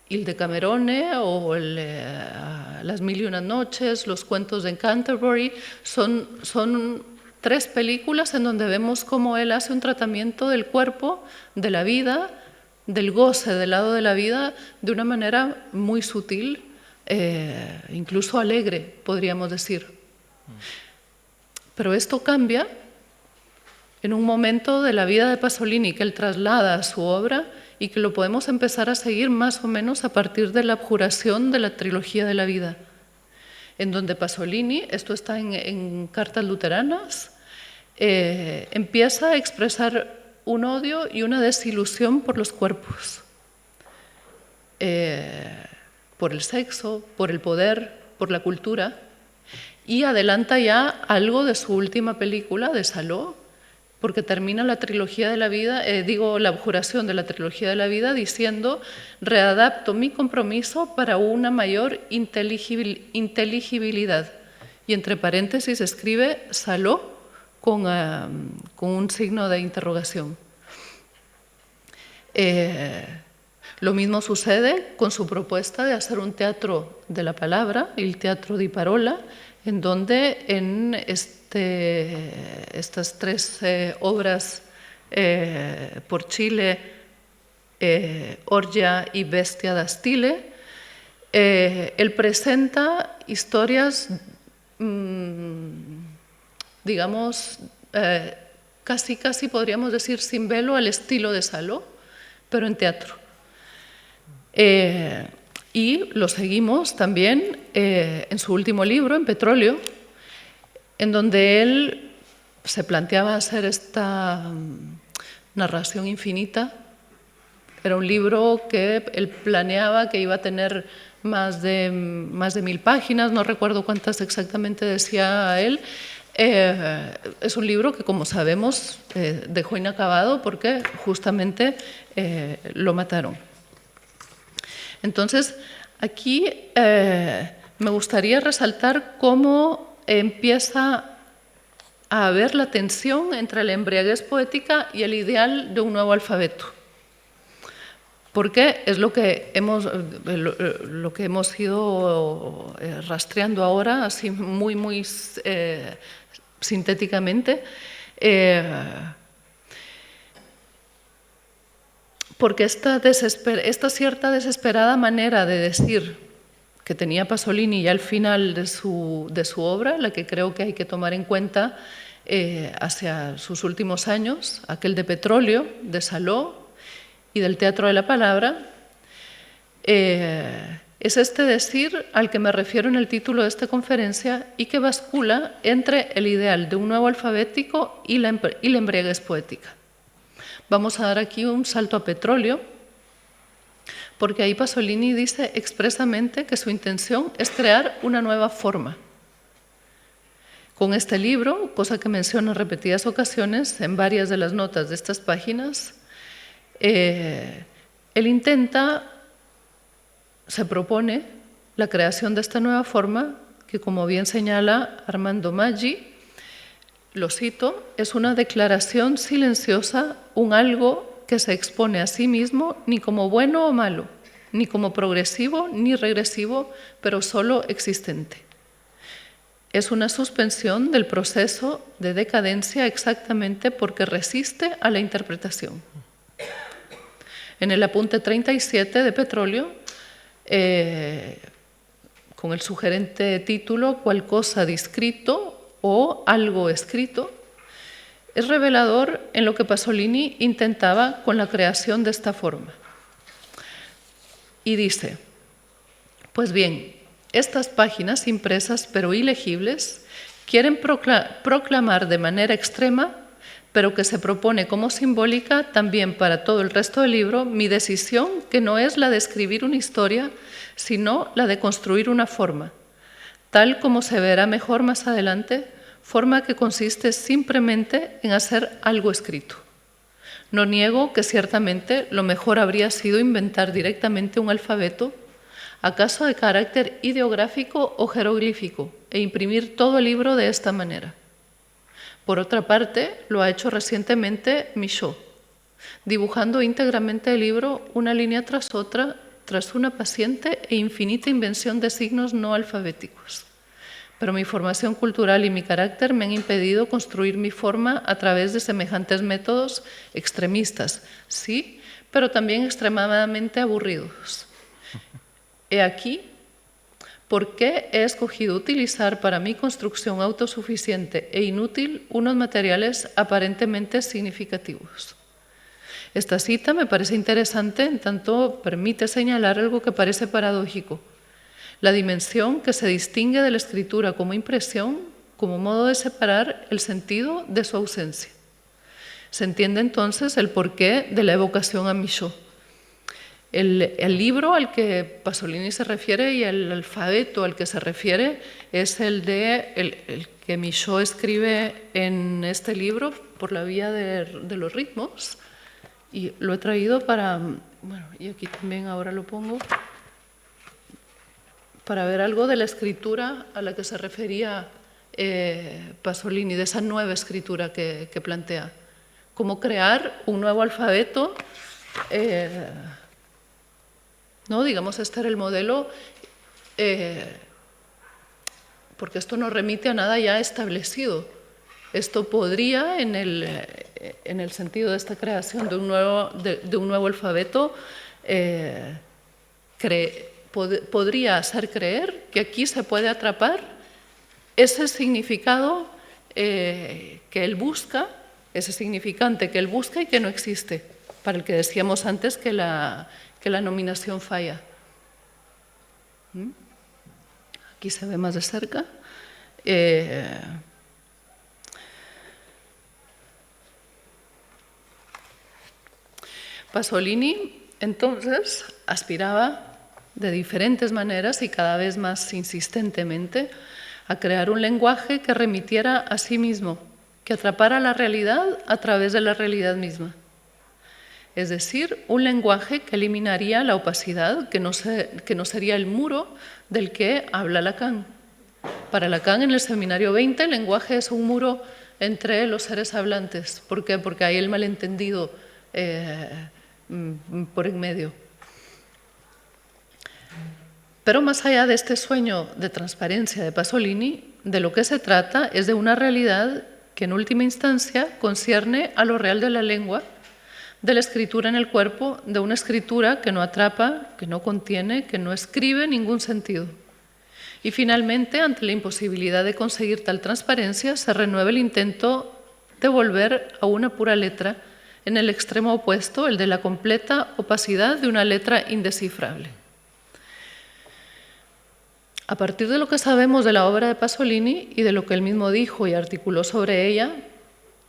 Il Decamerone o Las mil y una noches, Los cuentos de Canterbury, son 3 películas en donde vemos cómo él hace un tratamiento del cuerpo, de la vida, del goce del lado de la vida, de una manera muy sutil, incluso alegre, podríamos decir. Pero esto cambia en un momento de la vida de Pasolini que él traslada a su obra y que lo podemos empezar a seguir más o menos a partir de la abjuración de la trilogía de la vida, en donde Pasolini, esto está en Cartas Luteranas, empieza a expresar un odio y una desilusión por los cuerpos, por el sexo, por el poder, por la cultura, y adelanta ya algo de su última película, de Saló, porque termina la trilogía de la vida, la abjuración de la trilogía de la vida diciendo: readapto mi compromiso para una mayor inteligibilidad. Y entre paréntesis escribe Saló con un signo de interrogación. Lo mismo sucede con su propuesta de hacer un teatro de la palabra, el Teatro di Parola, en donde en estas 3 obras por Chile, Orgia y Bestia da Stile, él presenta historias, digamos, casi podríamos decir sin velo, al estilo de Saló, pero en teatro. Y lo seguimos también en su último libro, en Petróleo, en donde él se planteaba hacer esta narración infinita Era un libro que él planeaba que iba a tener más de 1000 páginas, no recuerdo cuántas exactamente decía él. Es un libro que, como sabemos, dejó inacabado porque justamente lo mataron. Entonces, aquí me gustaría resaltar cómo empieza a haber la tensión entre la embriaguez poética y el ideal de un nuevo alfabeto. Porque es lo que hemos ido rastreando ahora, así muy sintéticamente, porque esta cierta desesperada manera de decir que tenía Pasolini ya al final de su obra, la que creo que hay que tomar en cuenta hacia sus últimos años, aquel de Petróleo, de Saló y del Teatro de la Palabra, es este decir al que me refiero en el título de esta conferencia y que bascula entre el ideal de un nuevo alfabético y la embriaguez poética. Vamos a dar aquí un salto a Petróleo, porque ahí Pasolini dice expresamente que su intención es crear una nueva forma. Con este libro, cosa que menciona en repetidas ocasiones en varias de las notas de estas páginas, él se propone la creación de esta nueva forma que, como bien señala Armando Maggi, lo cito, es una declaración silenciosa, un algo que se expone a sí mismo ni como bueno o malo, ni como progresivo ni regresivo, pero solo existente. Es una suspensión del proceso de decadencia exactamente porque resiste a la interpretación. En el apunte 37 de Petróleo, con el sugerente título «Cual cosa discrito» o «Algo escrito», es revelador en lo que Pasolini intentaba con la creación de esta forma. Y dice, pues bien, estas páginas impresas pero ilegibles quieren proclamar de manera extrema, pero que se propone como simbólica también para todo el resto del libro, mi decisión que no es la de escribir una historia, sino la de construir una forma, tal como se verá mejor más adelante, forma que consiste simplemente en hacer algo escrito. No niego que ciertamente lo mejor habría sido inventar directamente un alfabeto, acaso de carácter ideográfico o jeroglífico, e imprimir todo el libro de esta manera. Por otra parte, lo ha hecho recientemente Michaud, dibujando íntegramente el libro una línea tras otra, tras una paciente e infinita invención de signos no alfabéticos. Pero mi formación cultural y mi carácter me han impedido construir mi forma a través de semejantes métodos extremistas, sí, pero también extremadamente aburridos. He aquí por qué he escogido utilizar para mi construcción autosuficiente e inútil unos materiales aparentemente significativos. Esta cita me parece interesante en tanto permite señalar algo que parece paradójico, la dimensión que se distingue de la escritura como impresión, como modo de separar el sentido de su ausencia. Se entiende entonces el porqué de la evocación a Michaud. El libro al que Pasolini se refiere y el alfabeto al que se refiere es el que Michaud escribe en este libro por la vía de los ritmos, y lo he traído para, bueno, y aquí también ahora lo pongo, para ver algo de la escritura a la que se refería Pasolini, de esa nueva escritura que plantea. Cómo crear un nuevo alfabeto, ¿no? Digamos, este era el modelo, porque esto nos remite a nada ya establecido. Esto podría, en el sentido de esta creación de un nuevo alfabeto, podría hacer creer que aquí se puede atrapar ese significado que él busca, ese significante que él busca y que no existe, para el que decíamos antes que la nominación falla. Aquí se ve más de cerca. Pasolini Entonces, aspiraba de diferentes maneras y cada vez más insistentemente a crear un lenguaje que remitiera a sí mismo, que atrapara la realidad a través de la realidad misma. Es decir, un lenguaje que eliminaría la opacidad, que no sería el muro del que habla Lacan. Para Lacan, en el Seminario 20, el lenguaje es un muro entre los seres hablantes. ¿Por qué? Porque hay el malentendido por en medio. Pero más allá de este sueño de transparencia de Pasolini, de lo que se trata es de una realidad que en última instancia concierne a lo real de la lengua, de la escritura en el cuerpo, de una escritura que no atrapa, que no contiene, que no escribe ningún sentido. Y finalmente, ante la imposibilidad de conseguir tal transparencia, se renueva el intento de volver a una pura letra, en el extremo opuesto, el de la completa opacidad de una letra indescifrable. A partir de lo que sabemos de la obra de Pasolini y de lo que él mismo dijo y articuló sobre ella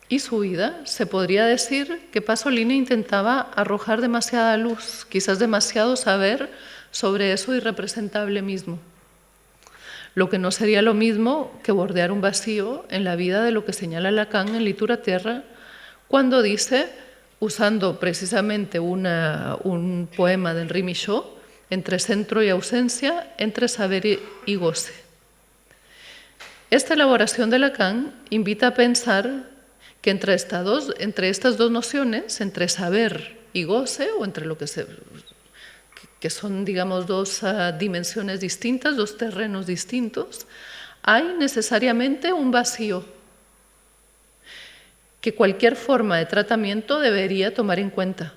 y su vida, se podría decir que Pasolini intentaba arrojar demasiada luz, quizás demasiado saber sobre eso irrepresentable mismo. Lo que no sería lo mismo que bordear un vacío en la vida de lo que señala Lacan en Litura Terra, cuando dice, usando precisamente un poema de Henri Michaud, entre centro y ausencia, entre saber y goce. Esta elaboración de Lacan invita a pensar que entre estas dos nociones, entre saber y goce, o entre lo que son, digamos, dos dimensiones distintas, dos terrenos distintos, hay necesariamente un vacío que cualquier forma de tratamiento debería tomar en cuenta.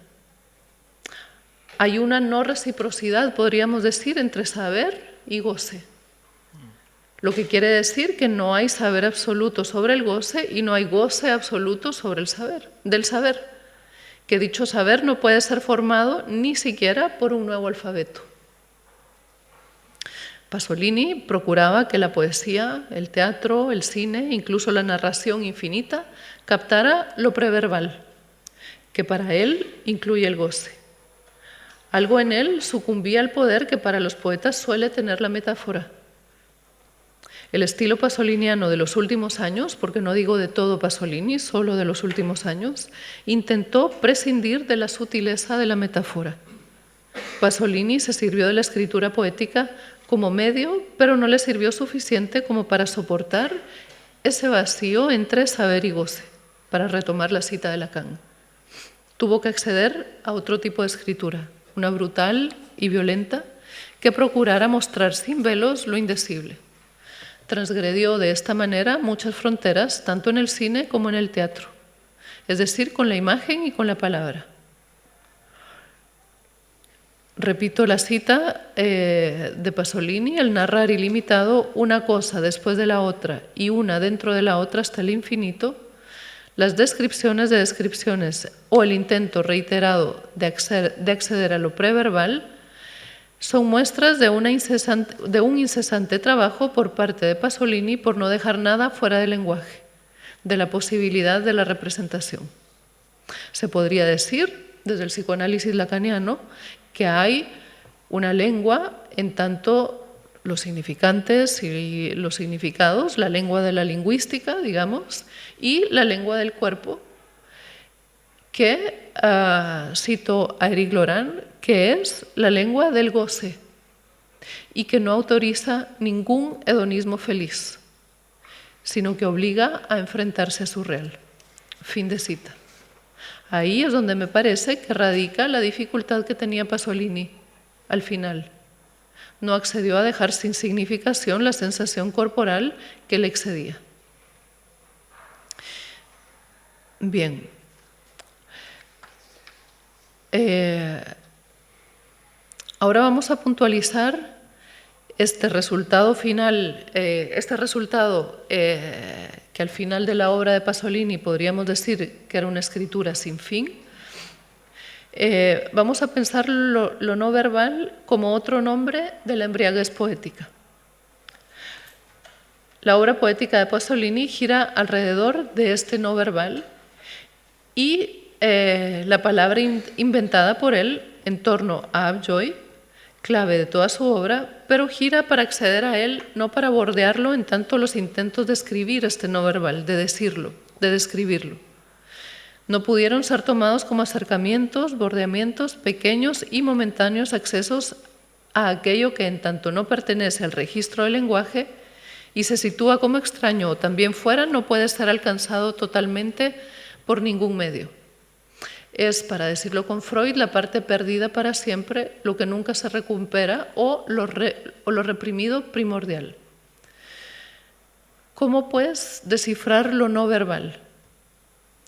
Hay una no reciprocidad, podríamos decir, entre saber y goce. Lo que quiere decir que no hay saber absoluto sobre el goce y no hay goce absoluto sobre el saber, del saber. Que dicho saber no puede ser formado ni siquiera por un nuevo alfabeto. Pasolini procuraba que la poesía, el teatro, el cine, incluso la narración infinita, captara lo preverbal, que para él incluye el goce. Algo en él sucumbía al poder que para los poetas suele tener la metáfora. El estilo pasoliniano de los últimos años, porque no digo de todo Pasolini, solo de los últimos años, intentó prescindir de la sutileza de la metáfora. Pasolini se sirvió de la escritura poética como medio, pero no le sirvió suficiente como para soportar ese vacío entre saber y goce, para retomar la cita de Lacan. Tuvo que acceder a otro tipo de escritura, una brutal y violenta, que procurara mostrar sin velos lo indecible. Transgredió de esta manera muchas fronteras, tanto en el cine como en el teatro, es decir, con la imagen y con la palabra. Repito la cita de Pasolini: el narrar ilimitado una cosa después de la otra y una dentro de la otra hasta el infinito, las descripciones de descripciones o el intento reiterado de acceder a lo preverbal son muestras de un incesante trabajo por parte de Pasolini por no dejar nada fuera del lenguaje, de la posibilidad de la representación. Se podría decir, desde el psicoanálisis lacaniano, que hay una lengua en tanto los significantes y los significados, la lengua de la lingüística, digamos, y la lengua del cuerpo, que, cito a Éric Laurent, que es la lengua del goce y que no autoriza ningún hedonismo feliz, sino que obliga a enfrentarse a su real. Fin de cita. Ahí es donde me parece que radica la dificultad que tenía Pasolini al final. No accedió a dejar sin significación la sensación corporal que le excedía. Bien. Ahora vamos a puntualizar este resultado final, que al final de la obra de Pasolini podríamos decir que era una escritura sin fin. Vamos a pensar lo no verbal como otro nombre de la embriaguez poética. La obra poética de Pasolini gira alrededor de este no verbal y la palabra inventada por él en torno a Upjoy, clave de toda su obra, pero gira para acceder a él, no para bordearlo en tanto los intentos de escribir este no verbal, de decirlo, de describirlo. No pudieron ser tomados como acercamientos, bordeamientos, pequeños y momentáneos accesos a aquello que en tanto no pertenece al registro del lenguaje y se sitúa como extraño o también fuera, no puede ser alcanzado totalmente por ningún medio. Es, para decirlo con Freud, la parte perdida para siempre, lo que nunca se recupera o lo reprimido primordial. ¿Cómo, pues, descifrar lo no verbal?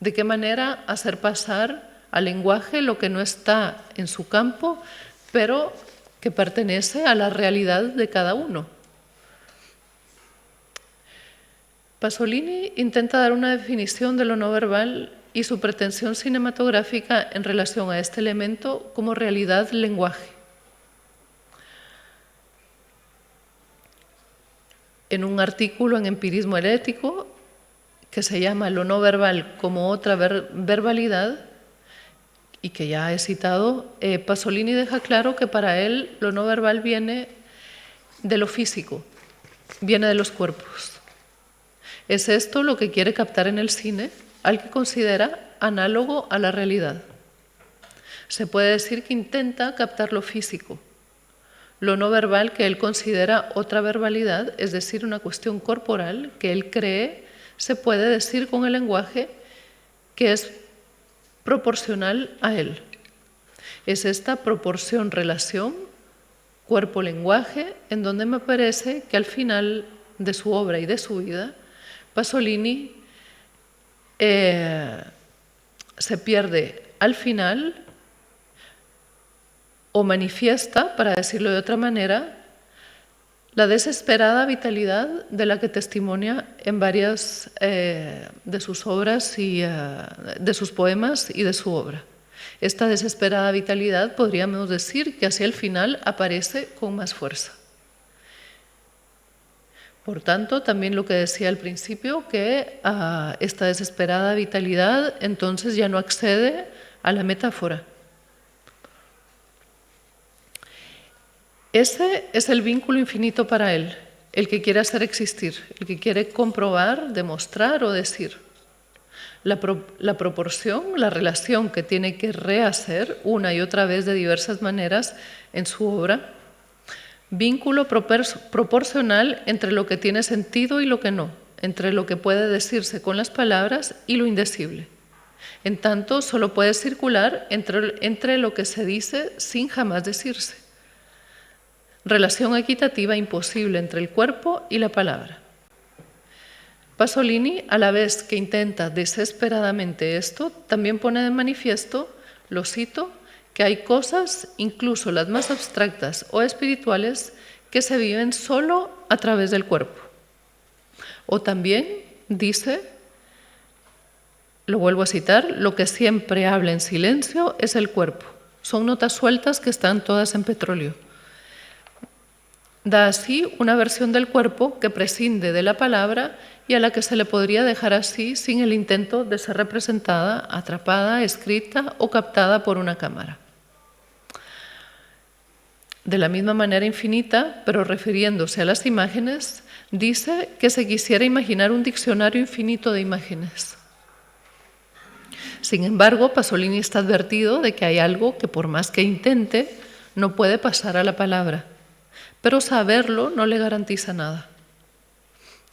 ¿De qué manera hacer pasar al lenguaje lo que no está en su campo, pero que pertenece a la realidad de cada uno? Pasolini intenta dar una definición de lo no verbal y su pretensión cinematográfica en relación a este elemento como realidad-lenguaje. En un artículo en Empirismo Herético, que se llama Lo no verbal como otra verbalidad, y que ya he citado, Pasolini deja claro que para él lo no verbal viene de lo físico, viene de los cuerpos. Es esto lo que quiere captar en el cine, al que considera análogo a la realidad. Se puede decir que intenta captar lo físico, lo no verbal que él considera otra verbalidad, es decir, una cuestión corporal que él cree se puede decir con el lenguaje que es proporcional a él. Es esta proporción-relación cuerpo-lenguaje en donde me parece que al final de su obra y de su vida, Pasolini se pierde al final o manifiesta, para decirlo de otra manera, la desesperada vitalidad de la que testimonia en varias de sus obras y de sus poemas y de su obra. Esta desesperada vitalidad podríamos decir que hacia el final aparece con más fuerza. Por tanto, también lo que decía al principio, que esta desesperada vitalidad entonces ya no accede a la metáfora. Ese es el vínculo infinito para él, el que quiere hacer existir, el que quiere comprobar, demostrar o decir. La proporción, la relación que tiene que rehacer una y otra vez de diversas maneras en su obra, vínculo proporcional entre lo que tiene sentido y lo que no, entre lo que puede decirse con las palabras y lo indecible. En tanto, solo puede circular entre lo que se dice sin jamás decirse. Relación equitativa imposible entre el cuerpo y la palabra. Pasolini, a la vez que intenta desesperadamente esto, también pone de manifiesto, lo cito, que hay cosas, incluso las más abstractas o espirituales, que se viven solo a través del cuerpo. O también dice, lo vuelvo a citar, lo que siempre habla en silencio es el cuerpo. Son notas sueltas que están todas en petróleo. Da así una versión del cuerpo que prescinde de la palabra y a la que se le podría dejar así sin el intento de ser representada, atrapada, escrita o captada por una cámara. De la misma manera infinita, pero refiriéndose a las imágenes, dice que se quisiera imaginar un diccionario infinito de imágenes. Sin embargo, Pasolini está advertido de que hay algo que por más que intente, no puede pasar a la palabra. Pero saberlo no le garantiza nada.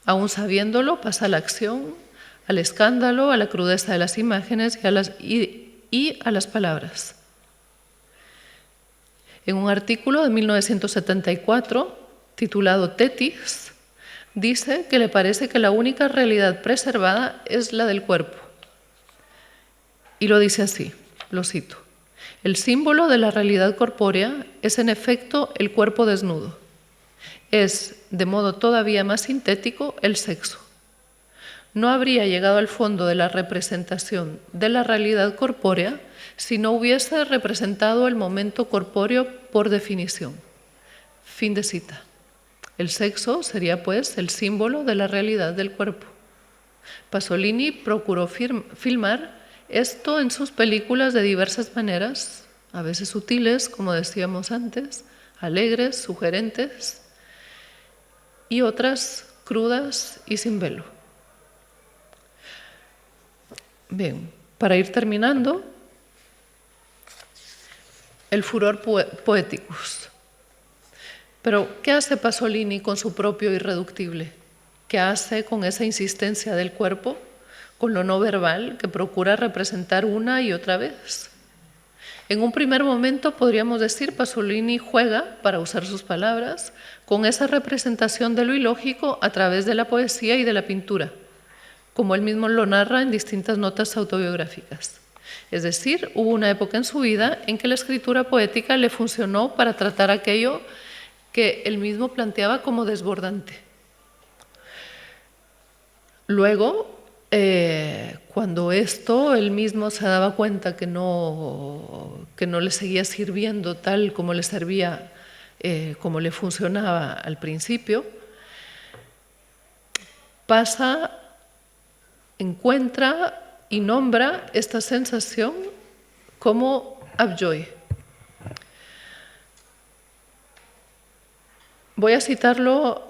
Aún sabiéndolo, pasa a la acción, al escándalo, a la crudeza de las imágenes y a las palabras. En un artículo de 1974, titulado Tetis, dice que le parece que la única realidad preservada es la del cuerpo. Y lo dice así, lo cito. El símbolo de la realidad corpórea es en efecto el cuerpo desnudo. Es, de modo todavía más sintético, el sexo. No habría llegado al fondo de la representación de la realidad corpórea si no hubiese representado el momento corpóreo por definición. Fin de cita. El sexo sería, pues, el símbolo de la realidad del cuerpo. Pasolini procuró filmar esto en sus películas de diversas maneras, a veces sutiles, como decíamos antes, alegres, sugerentes, y otras crudas y sin velo. Bien, para ir terminando, el furor poeticus. Pero, ¿qué hace Pasolini con su propio irreductible? ¿Qué hace con esa insistencia del cuerpo, con lo no verbal que procura representar una y otra vez? En un primer momento podríamos decir Pasolini juega, para usar sus palabras, con esa representación de lo ilógico a través de la poesía y de la pintura, como él mismo lo narra en distintas notas autobiográficas. Es decir, hubo una época en su vida en que la escritura poética le funcionó para tratar aquello que él mismo planteaba como desbordante. Luego, cuando él mismo se daba cuenta que no le seguía sirviendo tal como le servía, como le funcionaba al principio, encuentra y nombra esta sensación como abjoy. Voy a citarlo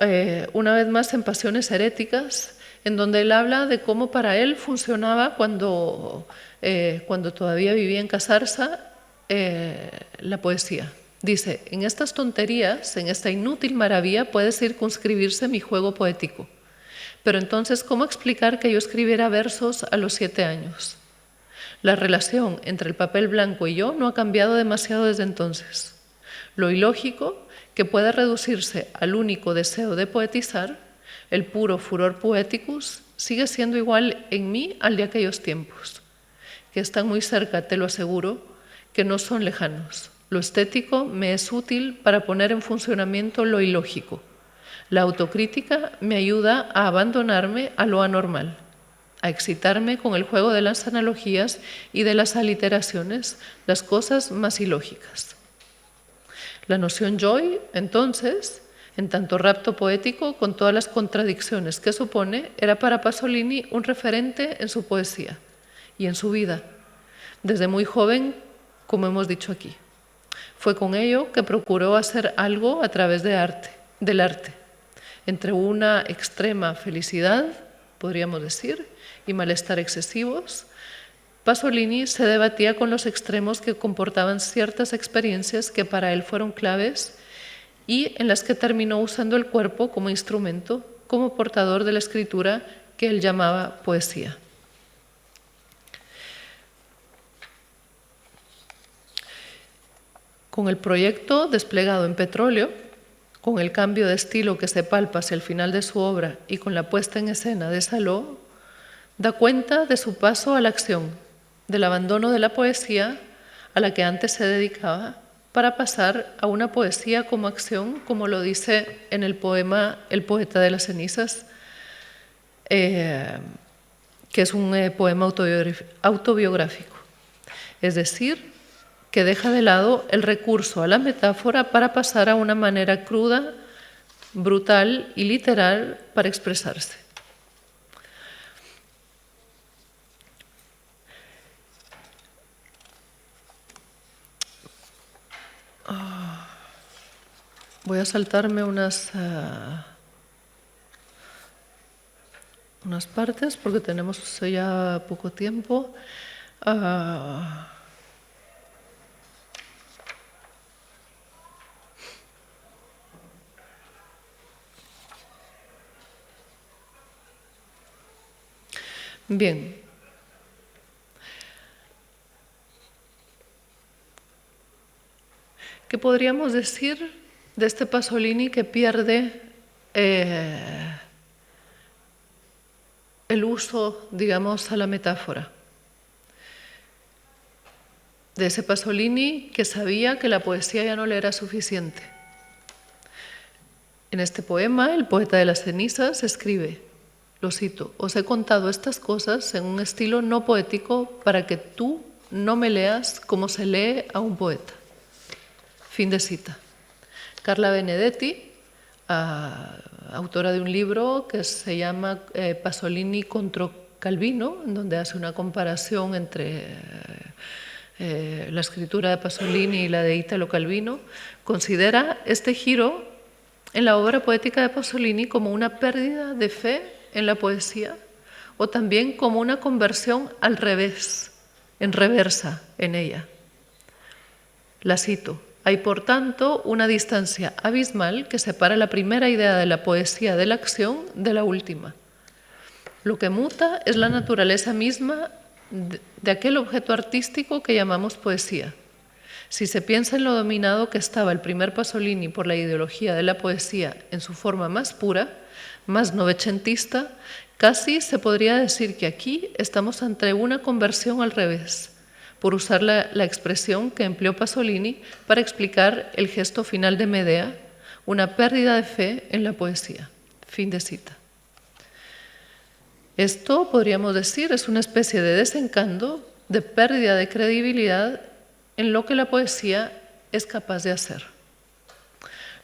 una vez más en Pasiones heréticas, en donde él habla de cómo para él funcionaba cuando todavía vivía en Casarsa la poesía. Dice, en estas tonterías, en esta inútil maravilla puede circunscribirse mi juego poético. Pero entonces, ¿cómo explicar que yo escribiera versos a los 7 años? La relación entre el papel blanco y yo no ha cambiado demasiado desde entonces. Lo ilógico, que puede reducirse al único deseo de poetizar, el puro furor poeticus, sigue siendo igual en mí al de aquellos tiempos, que están muy cerca, te lo aseguro, que no son lejanos. Lo estético me es útil para poner en funcionamiento lo ilógico. La autocrítica me ayuda a abandonarme a lo anormal, a excitarme con el juego de las analogías y de las aliteraciones, las cosas más ilógicas. La noción joy, entonces, en tanto rapto poético, con todas las contradicciones que supone, era para Pasolini un referente en su poesía y en su vida, desde muy joven, como hemos dicho aquí. Fue con ello que procuró hacer algo a través del arte, entre una extrema felicidad, podríamos decir, y malestar excesivos. Pasolini se debatía con los extremos que comportaban ciertas experiencias que para él fueron claves y en las que terminó usando el cuerpo como instrumento, como portador de la escritura que él llamaba poesía. Con el proyecto desplegado en Petróleo, con el cambio de estilo que se palpa hacia el final de su obra y con la puesta en escena de Saló, da cuenta de su paso a la acción, del abandono de la poesía a la que antes se dedicaba, para pasar a una poesía como acción, como lo dice en el poema El poeta de las cenizas, que es un poema autobiográfico. Es decir, que deja de lado el recurso a la metáfora para pasar a una manera cruda, brutal y literal para expresarse. Voy a saltarme unas partes porque tenemos ya poco tiempo. Bien. ¿Qué podríamos decir de este Pasolini que pierde el uso, digamos, a la metáfora? De ese Pasolini que sabía que la poesía ya no le era suficiente. En este poema, El poeta de las cenizas escribe, lo cito, os he contado estas cosas en un estilo no poético para que tú no me leas como se lee a un poeta. Fin de cita. Carla Benedetti, autora de un libro que se llama Pasolini contro Calvino, en donde hace una comparación entre la escritura de Pasolini y la de Italo Calvino, considera este giro en la obra poética de Pasolini como una pérdida de fe en la poesía o también como una conversión al revés, en reversa en ella. La cito: hay por tanto una distancia abismal que separa la primera idea de la poesía de la acción de la última. Lo que muta es la naturaleza misma de aquel objeto artístico que llamamos poesía. Si se piensa en lo dominado que estaba el primer Pasolini por la ideología de la poesía en su forma más pura, más novecentista, casi se podría decir que aquí estamos ante una conversión al revés, por usar la expresión que empleó Pasolini para explicar el gesto final de Medea, una pérdida de fe en la poesía. Fin de cita. Esto, podríamos decir, es una especie de desencanto, de pérdida de credibilidad en lo que la poesía es capaz de hacer.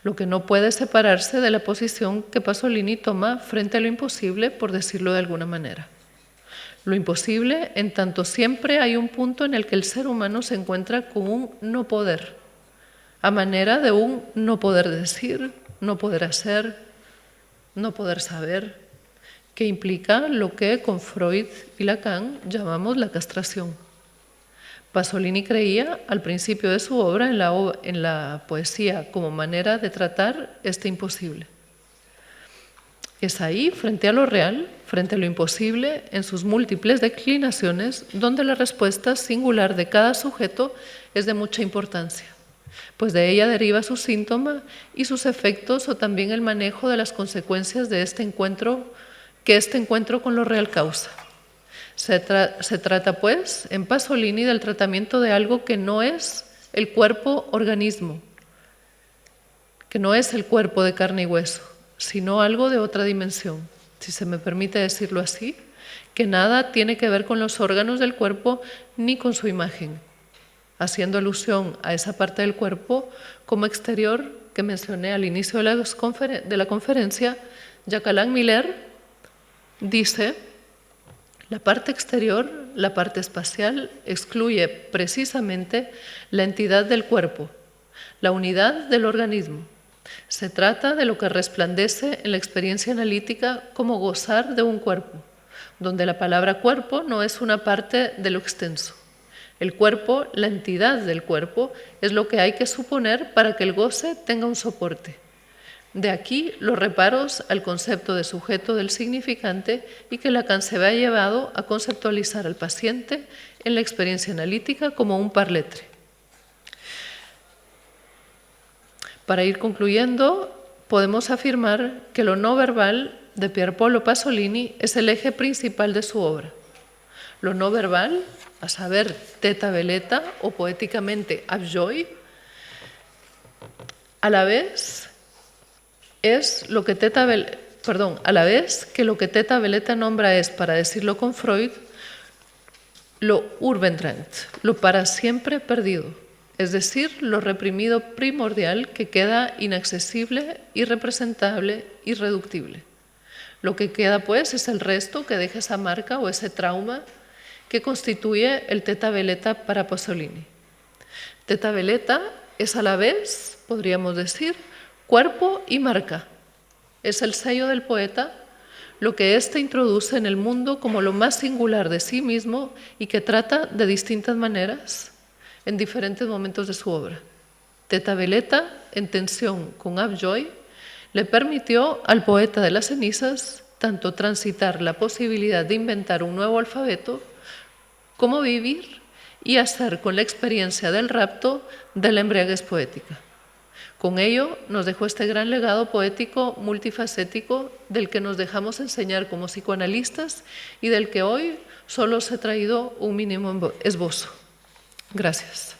Lo que no puede separarse de la posición que Pasolini toma frente a lo imposible, por decirlo de alguna manera. Lo imposible, en tanto siempre hay un punto en el que el ser humano se encuentra con un no poder, a manera de un no poder decir, no poder hacer, no poder saber, que implica lo que con Freud y Lacan llamamos la castración. Pasolini creía al principio de su obra en la poesía como manera de tratar este imposible. Es ahí, frente a lo real, frente a lo imposible, en sus múltiples declinaciones, donde la respuesta singular de cada sujeto es de mucha importancia, pues de ella deriva su síntoma y sus efectos o también el manejo de las consecuencias de este encuentro con lo real causa. Se trata, pues, en Pasolini del tratamiento de algo que no es el cuerpo-organismo, que no es el cuerpo de carne y hueso, sino algo de otra dimensión, si se me permite decirlo así, que nada tiene que ver con los órganos del cuerpo ni con su imagen, haciendo alusión a esa parte del cuerpo como exterior que mencioné al inicio de la conferencia. Jacques Miller dice: la parte exterior, la parte espacial, excluye precisamente la entidad del cuerpo, la unidad del organismo. Se trata de lo que resplandece en la experiencia analítica como gozar de un cuerpo, donde la palabra cuerpo no es una parte de lo extenso. El cuerpo, la entidad del cuerpo, es lo que hay que suponer para que el goce tenga un soporte. De aquí los reparos al concepto de sujeto del significante y que Lacan se vea llevado a conceptualizar al paciente en la experiencia analítica como un parletre. Para ir concluyendo, podemos afirmar que lo no verbal de Pierpaolo Pasolini es el eje principal de su obra. Lo no verbal, a saber, teta veleta o poéticamente abjoy, a la vez que lo que Teta Veleta nombra es, para decirlo con Freud, lo urbendrant, lo para siempre perdido, es decir, lo reprimido primordial que queda inaccesible, irrepresentable, irreductible. Lo que queda, pues, es el resto que deja esa marca o ese trauma que constituye el Teta Veleta para Pasolini. Teta Veleta es a la vez, podríamos decir, cuerpo y marca. Es el sello del poeta, lo que éste introduce en el mundo como lo más singular de sí mismo y que trata de distintas maneras en diferentes momentos de su obra. Teta Veleta, en tensión con Abjoy, le permitió al poeta de las cenizas tanto transitar la posibilidad de inventar un nuevo alfabeto como vivir y hacer con la experiencia del rapto de la embriaguez poética. Con ello nos dejó este gran legado poético multifacético del que nos dejamos enseñar como psicoanalistas y del que hoy solo os he traído un mínimo esbozo. Gracias.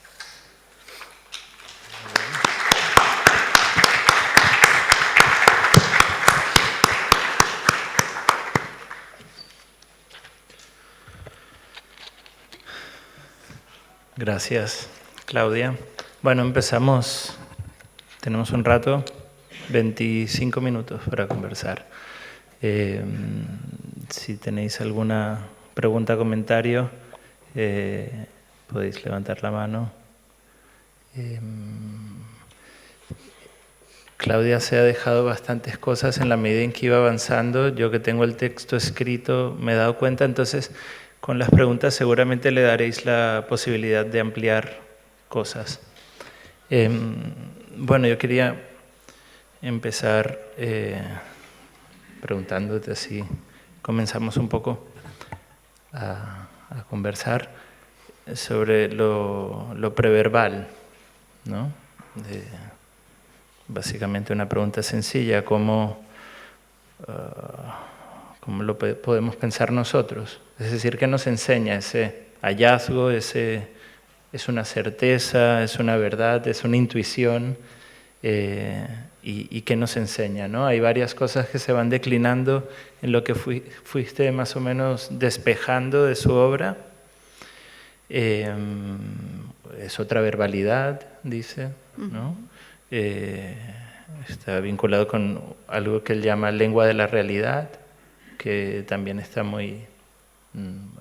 Gracias, Claudia. Bueno, empezamos. Tenemos un rato, 25 minutos para conversar. Si tenéis alguna pregunta o comentario, podéis levantar la mano. Claudia se ha dejado bastantes cosas en la medida en que iba avanzando. Yo que tengo el texto escrito me he dado cuenta, entonces con las preguntas seguramente le daréis la posibilidad de ampliar cosas. Bueno, yo quería empezar preguntándote, así comenzamos un poco a conversar sobre lo preverbal, ¿no? Básicamente una pregunta sencilla, ¿cómo lo podemos pensar nosotros? Es decir, ¿qué nos enseña ese hallazgo? ¿Es una certeza? ¿Es una verdad? ¿Es una intuición? ¿Y qué nos enseña, ¿no? Hay varias cosas que se van declinando en lo que fuiste más o menos despejando de su obra. Es otra verbalidad, dice, ¿no? Está vinculado con algo que él llama lengua de la realidad, que también está muy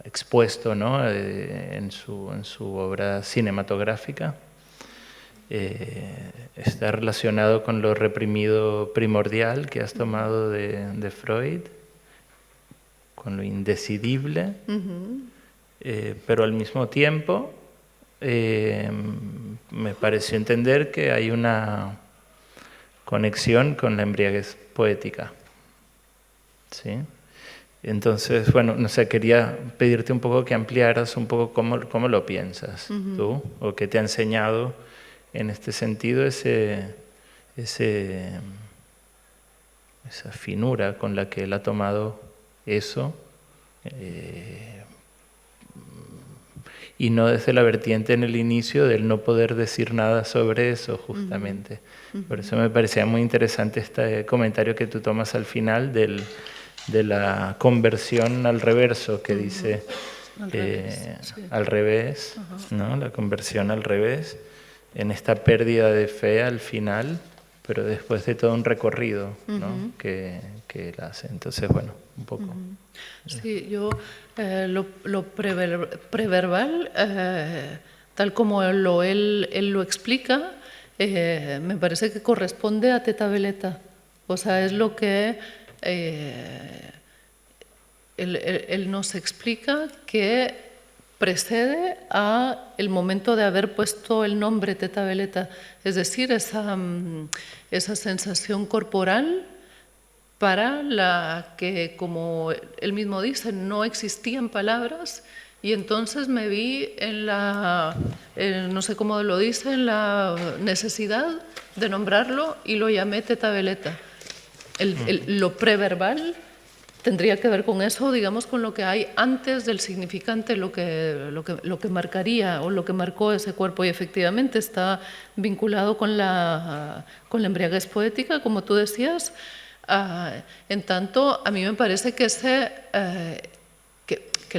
expuesto, ¿no? en su obra cinematográfica. Está relacionado con lo reprimido primordial que has tomado de Freud, con lo indecidible, pero al mismo tiempo me pareció entender que hay una conexión con la embriaguez poética. ¿Sí? Entonces, bueno, no sé, quería pedirte un poco que ampliaras un poco cómo lo piensas tú, o qué te ha enseñado en este sentido esa finura con la que él ha tomado eso, y no desde la vertiente en el inicio del no poder decir nada sobre eso, justamente. Por eso me parecía muy interesante este comentario que tú tomas al final de la conversión al reverso, que dice al revés, ¿no? La conversión al revés, en esta pérdida de fe al final, pero después de todo un recorrido, ¿no? que él hace. Entonces, bueno, un poco. Sí, yo lo preverbal, tal como él lo explica, me parece que corresponde a Teta Veleta. O sea, es lo que él nos explica que precede a el momento de haber puesto el nombre Teta Veleta, es decir, esa sensación corporal para la que, como él mismo dice, no existían palabras, y entonces me vi no sé cómo lo dice, en la necesidad de nombrarlo y lo llamé Teta Veleta. Lo preverbal tendría que ver con eso, digamos, con lo que hay antes del significante, lo que marcaría o lo que marcó ese cuerpo, y efectivamente está vinculado con la embriaguez poética, como tú decías. En tanto, a mí me parece que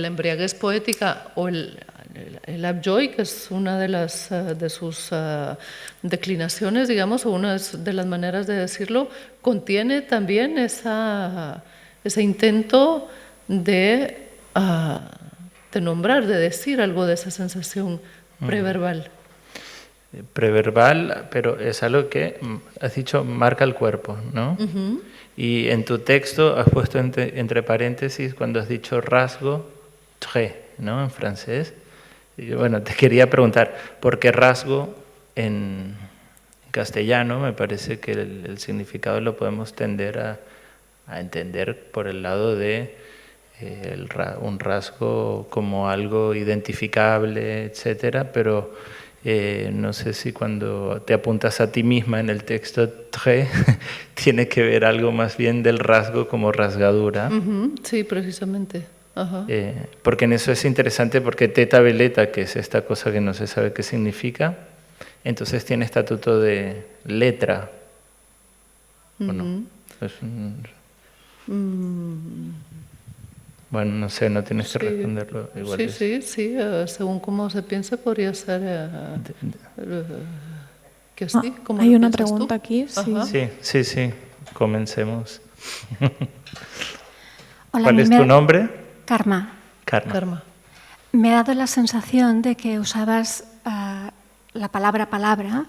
la embriaguez poética o el Upjoy, que es una de sus declinaciones, digamos, o una de las maneras de decirlo, contiene también ese intento de nombrar, de decir algo de esa sensación preverbal. Preverbal, pero es algo que, has dicho, marca el cuerpo, ¿no? Y en tu texto has puesto entre paréntesis cuando has dicho rasgo, trait, ¿no? En francés. Y bueno, te quería preguntar, ¿por qué rasgo en castellano? Me parece que el significado lo podemos tender a entender por el lado de un rasgo como algo identificable, etcétera, pero no sé si cuando te apuntas a ti misma en el texto trait tiene que ver algo más bien del rasgo como rasgadura. Sí, precisamente. Porque en eso es interesante, porque Teta Veleta, que es esta cosa que no se sabe qué significa, entonces tiene estatuto de letra, ¿o no? Bueno, no sé, no tienes que responderlo igual. Sí, según cómo se piense podría ser que sí. Hay una pregunta tú? aquí. Sí, comencemos. Hola, ¿Cuál es tu nombre? Karma. Karma. me ha dado la sensación de que usabas la palabra palabra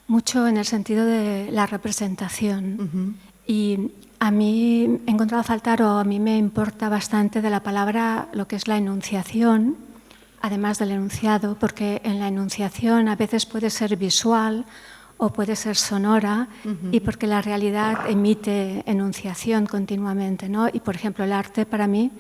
mucho en el sentido de la representación. Y a mí he encontrado faltar, o a mí me importa bastante de la palabra lo que es la enunciación, además del enunciado, porque en la enunciación a veces puede ser visual o puede ser sonora, y porque la realidad emite enunciación continuamente, ¿no? Y, por ejemplo, el arte para mí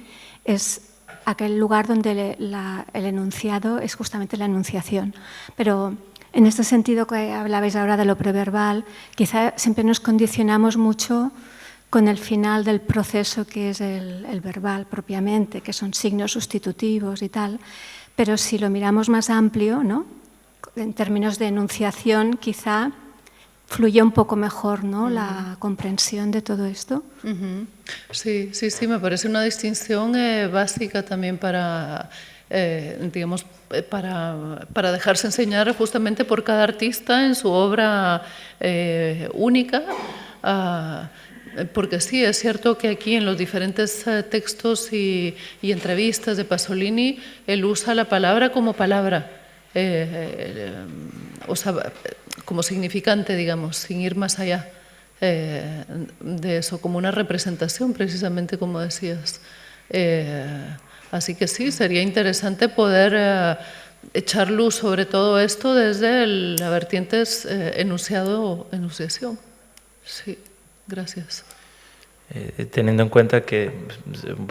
es aquel lugar donde el enunciado es justamente la enunciación. Pero en este sentido que hablabais ahora de lo preverbal, quizá siempre nos condicionamos mucho con el final del proceso que es el verbal propiamente, que son signos sustitutivos y tal, pero si lo miramos más amplio, ¿no? En términos de enunciación, quizá fluye un poco mejor, ¿no? La comprensión de todo esto. Sí, me parece una distinción básica también para, digamos, para dejarse enseñar justamente por cada artista en su obra única. Porque sí, es cierto que aquí en los diferentes textos y entrevistas de Pasolini, él usa la palabra como palabra, o sea, como significante, digamos, sin ir más allá de eso, como una representación, precisamente como decías. Así que sí, sería interesante poder echar luz sobre todo esto desde la vertiente enunciación. Sí. Gracias. Teniendo en cuenta que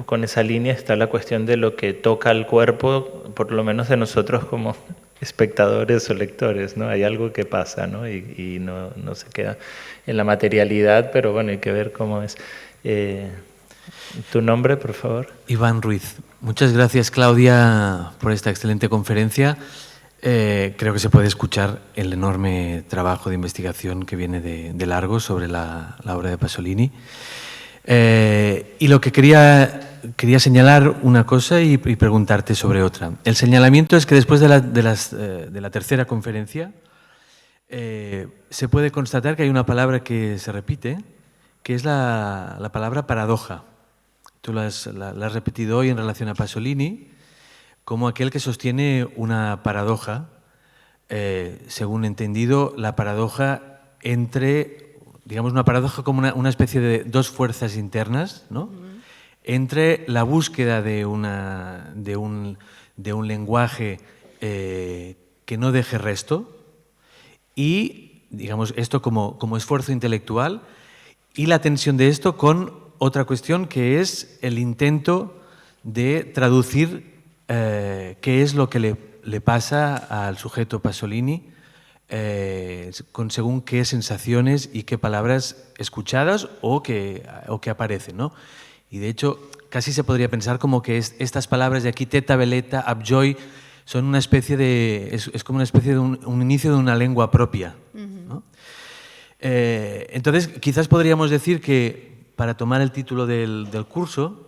con esa línea está la cuestión de lo que toca al cuerpo, por lo menos de nosotros como espectadores o lectores, ¿no? Hay algo que pasa, ¿no? Y no se queda en la materialidad, pero bueno, hay que ver cómo es. ¿Tu nombre, por favor? Iván Ruiz. Muchas gracias, Claudia, por esta excelente conferencia. Creo que se puede escuchar el enorme trabajo de investigación que viene de largo sobre la obra de Pasolini. Y lo que quería señalar una cosa y preguntarte sobre otra. El señalamiento es que después de la tercera conferencia se puede constatar que hay una palabra que se repite, que es la palabra paradoja. Tú la has repetido hoy en relación a Pasolini como aquel que sostiene una paradoja, según entendido, la paradoja entre, digamos, una paradoja como una especie de dos fuerzas internas, ¿no? Entre la búsqueda de un lenguaje que no deje resto y, digamos, esto como esfuerzo intelectual, y la tensión de esto con otra cuestión que es el intento de traducir qué es lo que le pasa al sujeto Pasolini según qué sensaciones y qué palabras escuchadas o que aparecen, ¿no? Y de hecho casi se podría pensar como que estas palabras de aquí, teta, veleta, abjoy, son una especie de, es como una especie de un inicio de una lengua propia, ¿no? Entonces quizás podríamos decir que, para tomar el título del curso,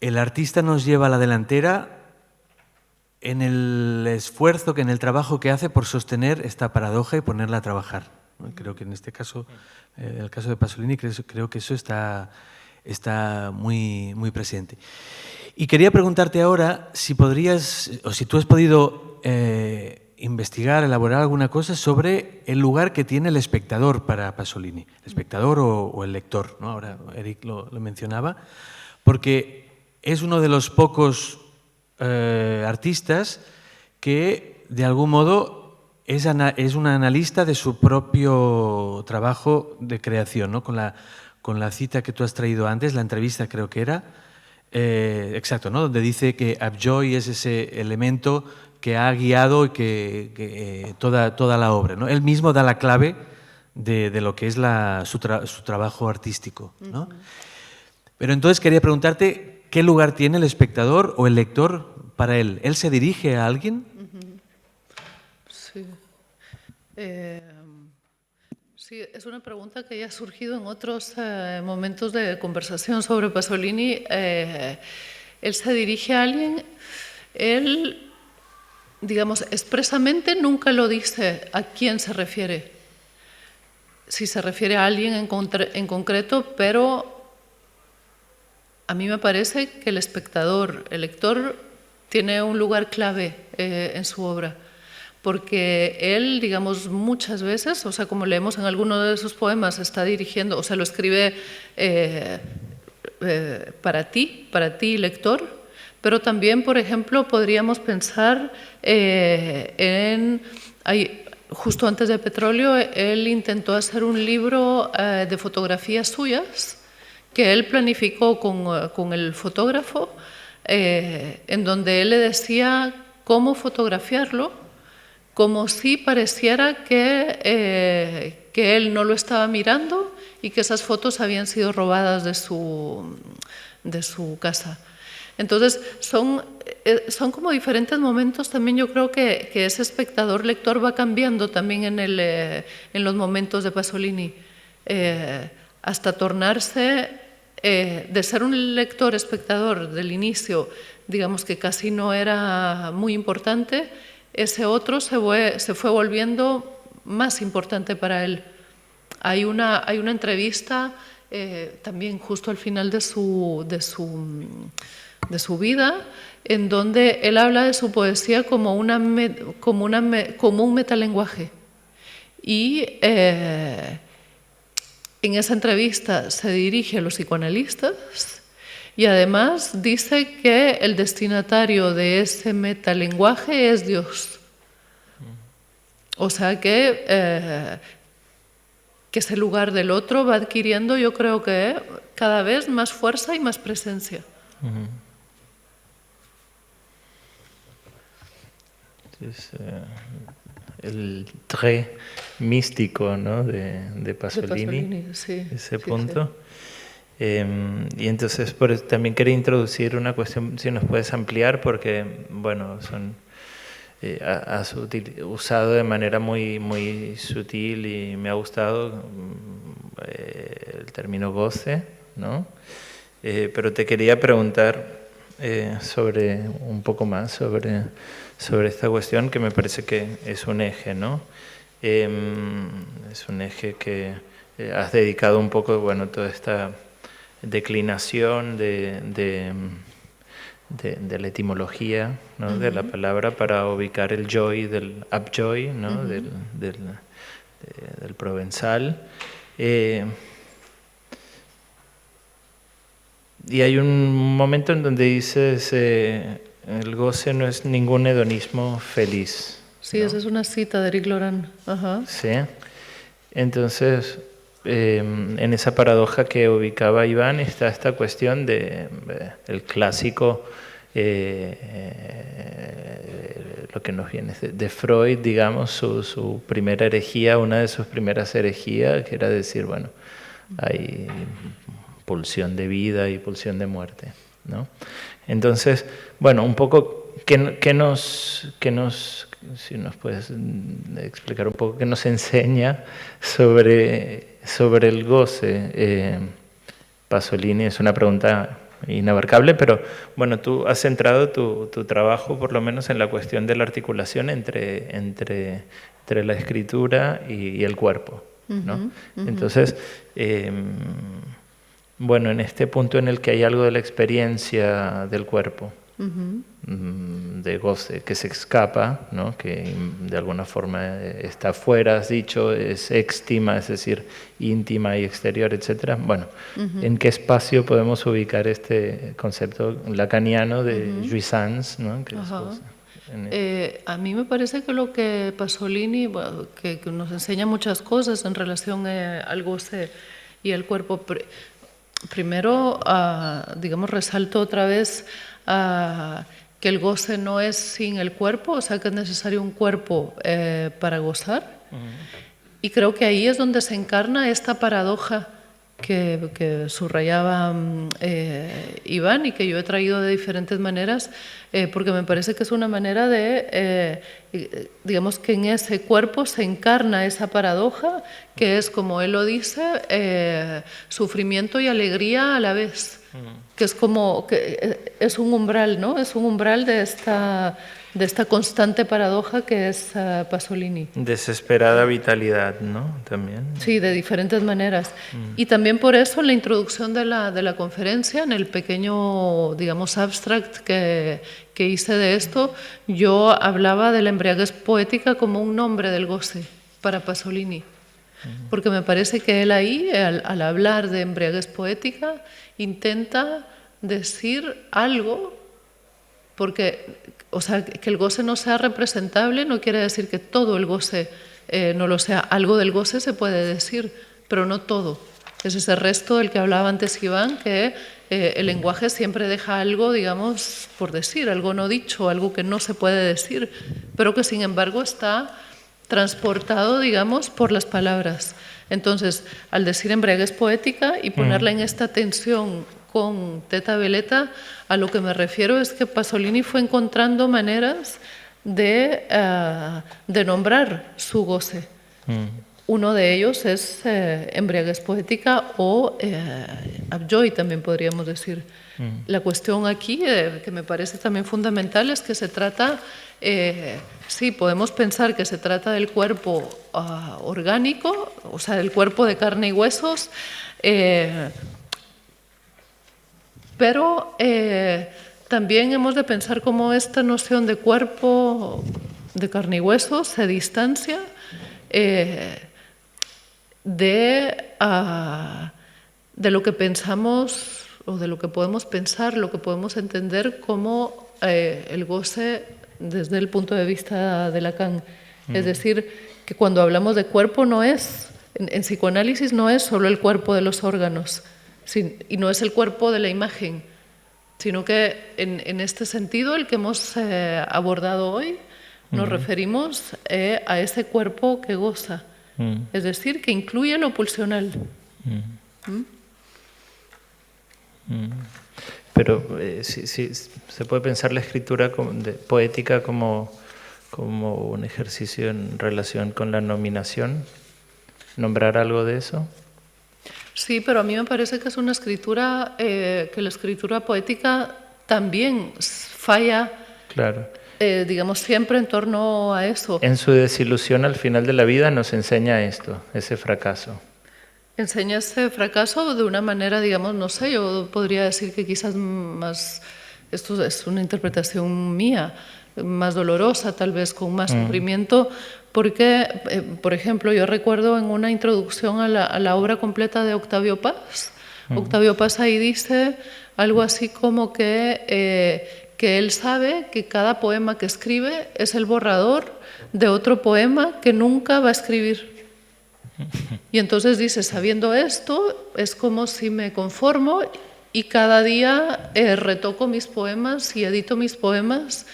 el artista nos lleva a la delantera en el esfuerzo, en el trabajo que hace por sostener esta paradoja y ponerla a trabajar. Creo que en este caso, el caso de Pasolini, creo que eso está muy, muy presente. Y quería preguntarte ahora si podrías, o si tú has podido investigar, elaborar alguna cosa sobre el lugar que tiene el espectador para Pasolini, el espectador o el lector, ¿no? Ahora Eric lo mencionaba, porque es uno de los pocos artistas que, de algún modo, es un analista de su propio trabajo de creación, ¿no? Con la cita que tú has traído antes, la entrevista creo que era, exacto, ¿no? Donde dice que abjoy es ese elemento que ha guiado toda la obra, ¿no? Él mismo da la clave de lo que es su trabajo artístico, ¿no? Pero entonces quería preguntarte, ¿qué lugar tiene el espectador o el lector para él? ¿Él se dirige a alguien? Sí. Sí, es una pregunta que ya ha surgido en otros momentos de conversación sobre Pasolini. ¿Él se dirige a alguien? Él, digamos, expresamente nunca lo dice a quién se refiere. Si se refiere a alguien en concreto, pero a mí me parece que el espectador, el lector, tiene un lugar clave en su obra, porque él, digamos, muchas veces, o sea, como leemos en alguno de sus poemas, está dirigiendo, o sea, lo escribe para ti, lector, pero también, por ejemplo, podríamos pensar justo antes de Petróleo, él intentó hacer un libro de fotografías suyas que él planificó con el fotógrafo, en donde él le decía cómo fotografiarlo, como si pareciera que él no lo estaba mirando y que esas fotos habían sido robadas de su casa. Entonces, son como diferentes momentos también. Yo creo que ese espectador-lector va cambiando también en los momentos de Pasolini, hasta tornarse, de ser un lector-espectador del inicio, digamos que casi no era muy importante, ese otro se fue volviendo más importante para él. Hay una entrevista también justo al final de su vida, en donde él habla de su poesía como un metalenguaje. Y en esa entrevista se dirige a los psicoanalistas y además dice que el destinatario de ese metalenguaje es Dios. O sea que ese lugar del otro va adquiriendo, yo creo que cada vez más fuerza y más presencia. Es el trait místico, ¿no? de Pasolini, sí, ese punto. Sí. Y entonces también quería introducir una cuestión, si nos puedes ampliar, porque bueno, has usado de manera muy, muy sutil y me ha gustado el término goce, ¿no? Pero te quería preguntar un poco más sobre esta cuestión, que me parece que es un eje, ¿no? Es un eje que has dedicado un poco, bueno, toda esta declinación de la etimología, ¿no? De la palabra para ubicar el joy del upjoy, ¿no? Del provenzal. Y hay un momento en donde dices el goce no es ningún hedonismo feliz. Sí, ¿no? Esa es una cita de Eric Laurent. Ajá. Sí. Entonces, en esa paradoja que ubicaba Iván está esta cuestión el clásico, lo que nos viene de Freud, digamos, su primera herejía, una de sus primeras herejías, que era decir, bueno, hay pulsión de vida y pulsión de muerte, ¿no? Entonces, bueno, un poco, si nos puedes explicar un poco, qué nos enseña sobre el goce Pasolini. Es una pregunta inabarcable, pero bueno, tú has centrado tu trabajo por lo menos en la cuestión de la articulación entre la escritura y el cuerpo, ¿no? Entonces, bueno, en este punto en el que hay algo de la experiencia del cuerpo, de goce, que se escapa, ¿no? Que de alguna forma está afuera, has dicho, es extima, es decir, íntima y exterior, etc. Bueno, ¿en qué espacio podemos ubicar este concepto lacaniano de jouissance, ¿no? Que a mí me parece que lo que Pasolini, bueno, que nos enseña muchas cosas en relación al goce y al cuerpo. Primero, digamos, resalto otra vez que el goce no es sin el cuerpo, o sea que es necesario un cuerpo para gozar. Y creo que ahí es donde se encarna esta paradoja que subrayaba Iván y que yo he traído de diferentes maneras, porque me parece que es una manera de, digamos, que en ese cuerpo se encarna esa paradoja, que es, como él lo dice, sufrimiento y alegría a la vez. que es como, que es un umbral, ¿no? Es un umbral de esta constante paradoja que es Pasolini. Desesperada vitalidad, ¿no? También. Sí, de diferentes maneras. Y también por eso en la introducción de la conferencia, en el pequeño, digamos, abstract que hice de esto, yo hablaba de la embriaguez poética como un nombre del goce para Pasolini. Porque me parece que él ahí, al hablar de embriaguez poética, intenta decir algo, porque, o sea, que el goce no sea representable no quiere decir que todo el goce no lo sea. Algo del goce se puede decir, pero no todo. Es ese resto del que hablaba antes Iván, que el lenguaje siempre deja algo, digamos, por decir, algo no dicho, algo que no se puede decir, pero que sin embargo está transportado, digamos, por las palabras. Entonces, al decir embriaguez poética y ponerla en esta tensión con Teta Veleta, a lo que me refiero es que Pasolini fue encontrando maneras de nombrar su goce. Uno de ellos es embriaguez poética o Upjoy, también podríamos decir. La cuestión aquí, que me parece también fundamental, es que se trata, sí, podemos pensar que se trata del cuerpo orgánico, o sea, del cuerpo de carne y huesos, pero también hemos de pensar cómo esta noción de cuerpo de carne y huesos se distancia de lo que pensamos o de lo que podemos pensar, lo que podemos entender como el goce desde el punto de vista de Lacan. Es decir, que cuando hablamos de cuerpo no es, en psicoanálisis no es solo el cuerpo de los órganos y no es el cuerpo de la imagen, sino que en este sentido el que hemos abordado hoy nos referimos a ese cuerpo que goza, es decir, que incluye lo pulsional. Pero sí, se puede pensar la escritura poética como un ejercicio en relación con la nominación, nombrar algo de eso. Sí, pero a mí me parece que es una escritura, que la escritura poética también falla, claro. Digamos, siempre en torno a eso. En su desilusión al final de la vida nos enseña esto, ese fracaso. Enseña ese fracaso de una manera, digamos, no sé, yo podría decir que quizás más, esto es una interpretación mía, más dolorosa, tal vez con más sufrimiento, porque, por ejemplo, yo recuerdo en una introducción a la obra completa de Octavio Paz, Octavio Paz ahí dice algo así como que él sabe que cada poema que escribe es el borrador de otro poema que nunca va a escribir. Y entonces dice, sabiendo esto, es como si me conformo y cada día retoco mis poemas y edito mis poemas.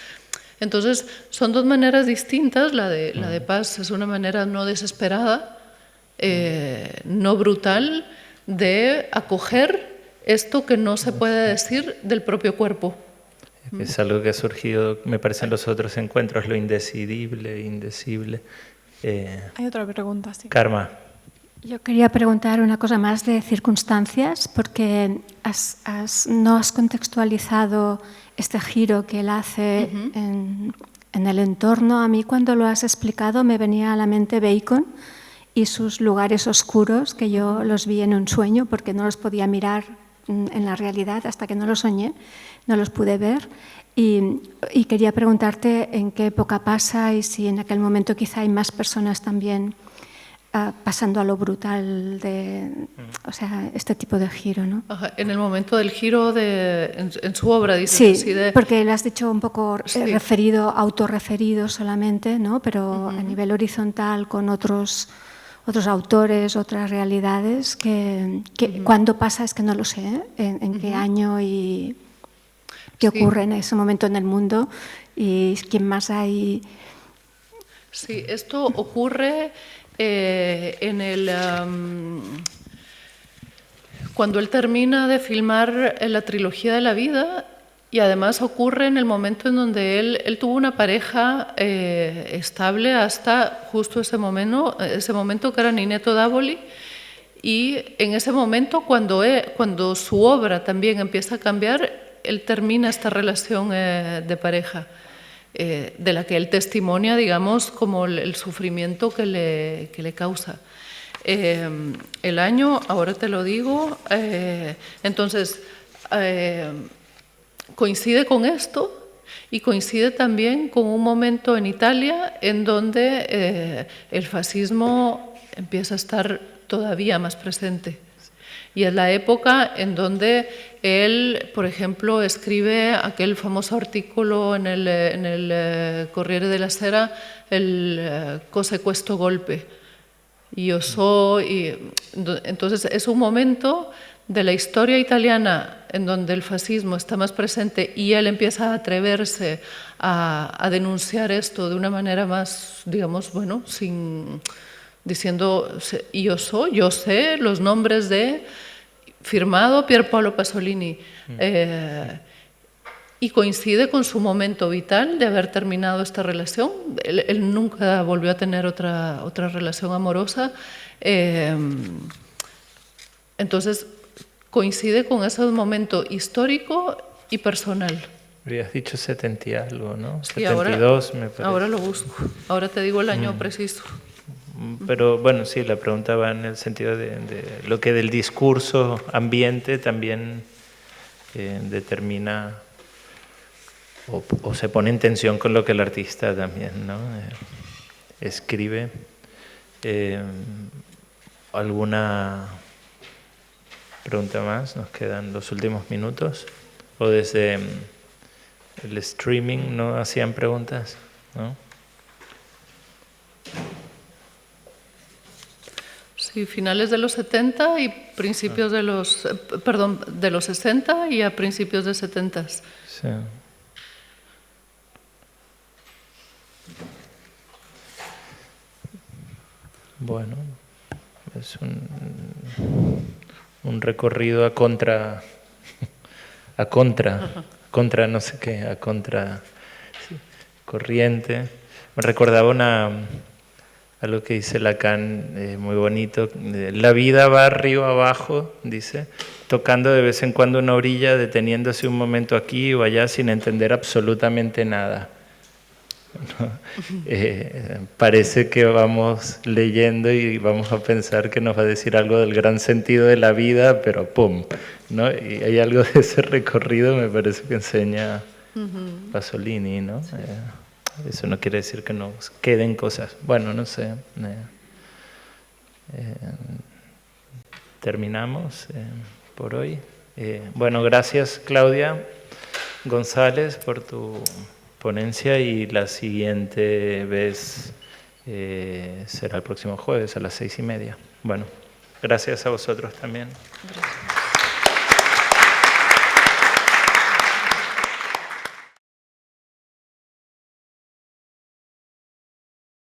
Entonces, son dos maneras distintas. La de Paz es una manera no desesperada, no brutal, de acoger esto que no se puede decir del propio cuerpo. Es algo que ha surgido, me parece, en los otros encuentros, lo indecidible, indecible. Hay otra pregunta, sí. Karma. Yo quería preguntar una cosa más de circunstancias, porque no has contextualizado este giro que él hace en el entorno. A mí, cuando lo has explicado, me venía a la mente Bacon y sus lugares oscuros, que yo los vi en un sueño porque no los podía mirar en la realidad hasta que no los soñé, no los pude ver. Y quería preguntarte en qué época pasa y si en aquel momento quizá hay más personas también pasando a lo brutal o sea, este tipo de giro, ¿no? Ajá, en el momento del giro en su obra, dices. Sí, así porque lo has dicho un poco sí. autorreferido solamente, ¿no? Pero a nivel horizontal con otros autores, otras realidades, que cuándo pasa es que no lo sé, en qué año y qué ocurre en ese momento en el mundo y quién más hay. Sí, esto ocurre cuando él termina de filmar la trilogía de la vida, y además ocurre en el momento en donde él tuvo una pareja estable hasta justo ese momento que era Ninetto Davoli, Y en ese momento, cuando su obra también empieza a cambiar, él termina esta relación de pareja, de la que él testimonia, digamos, como el sufrimiento que le causa. El año, ahora te lo digo, entonces coincide con esto y coincide también con un momento en Italia en donde el fascismo empieza a estar todavía más presente. Y es la época en donde él, por ejemplo, escribe aquel famoso artículo en el Corriere della Sera, el Cose questo golpe. Entonces es un momento de la historia italiana en donde el fascismo está más presente y él empieza a atreverse a denunciar esto de una manera más, digamos, bueno, diciendo yo sé los nombres de firmado Pier Paolo Pasolini, y coincide con su momento vital de haber terminado esta relación. Él nunca volvió a tener otra relación amorosa, entonces coincide con ese momento histórico y personal. Habrías dicho 70 y algo, ¿no? Sí, 72 me parece. Ahora lo busco, ahora te digo el año preciso. Pero bueno, sí, la pregunta va en el sentido de lo que del discurso ambiente también determina o se pone en tensión con lo que el artista también, ¿no? Escribe. ¿Alguna pregunta más? Nos quedan los últimos minutos. O desde el streaming no hacían preguntas, ¿no? Sí, finales de los 70 y principios de los 60 y a principios de 70. Sí. Bueno, es un recorrido a contra no sé qué, a contra corriente. Me recordaba algo que dice Lacan, muy bonito. La vida va arriba abajo, dice, tocando de vez en cuando una orilla, deteniéndose un momento aquí o allá sin entender absolutamente nada. ¿No? Parece que vamos leyendo y vamos a pensar que nos va a decir algo del gran sentido de la vida, pero ¡pum! ¿No? Y hay algo de ese recorrido, me parece que enseña Pasolini, ¿no? Eso no quiere decir que nos queden cosas. Bueno, no sé. Terminamos por hoy. Bueno, gracias Claudia González por tu ponencia y la siguiente vez será el próximo jueves a las 6:30. Bueno, gracias a vosotros también. Gracias.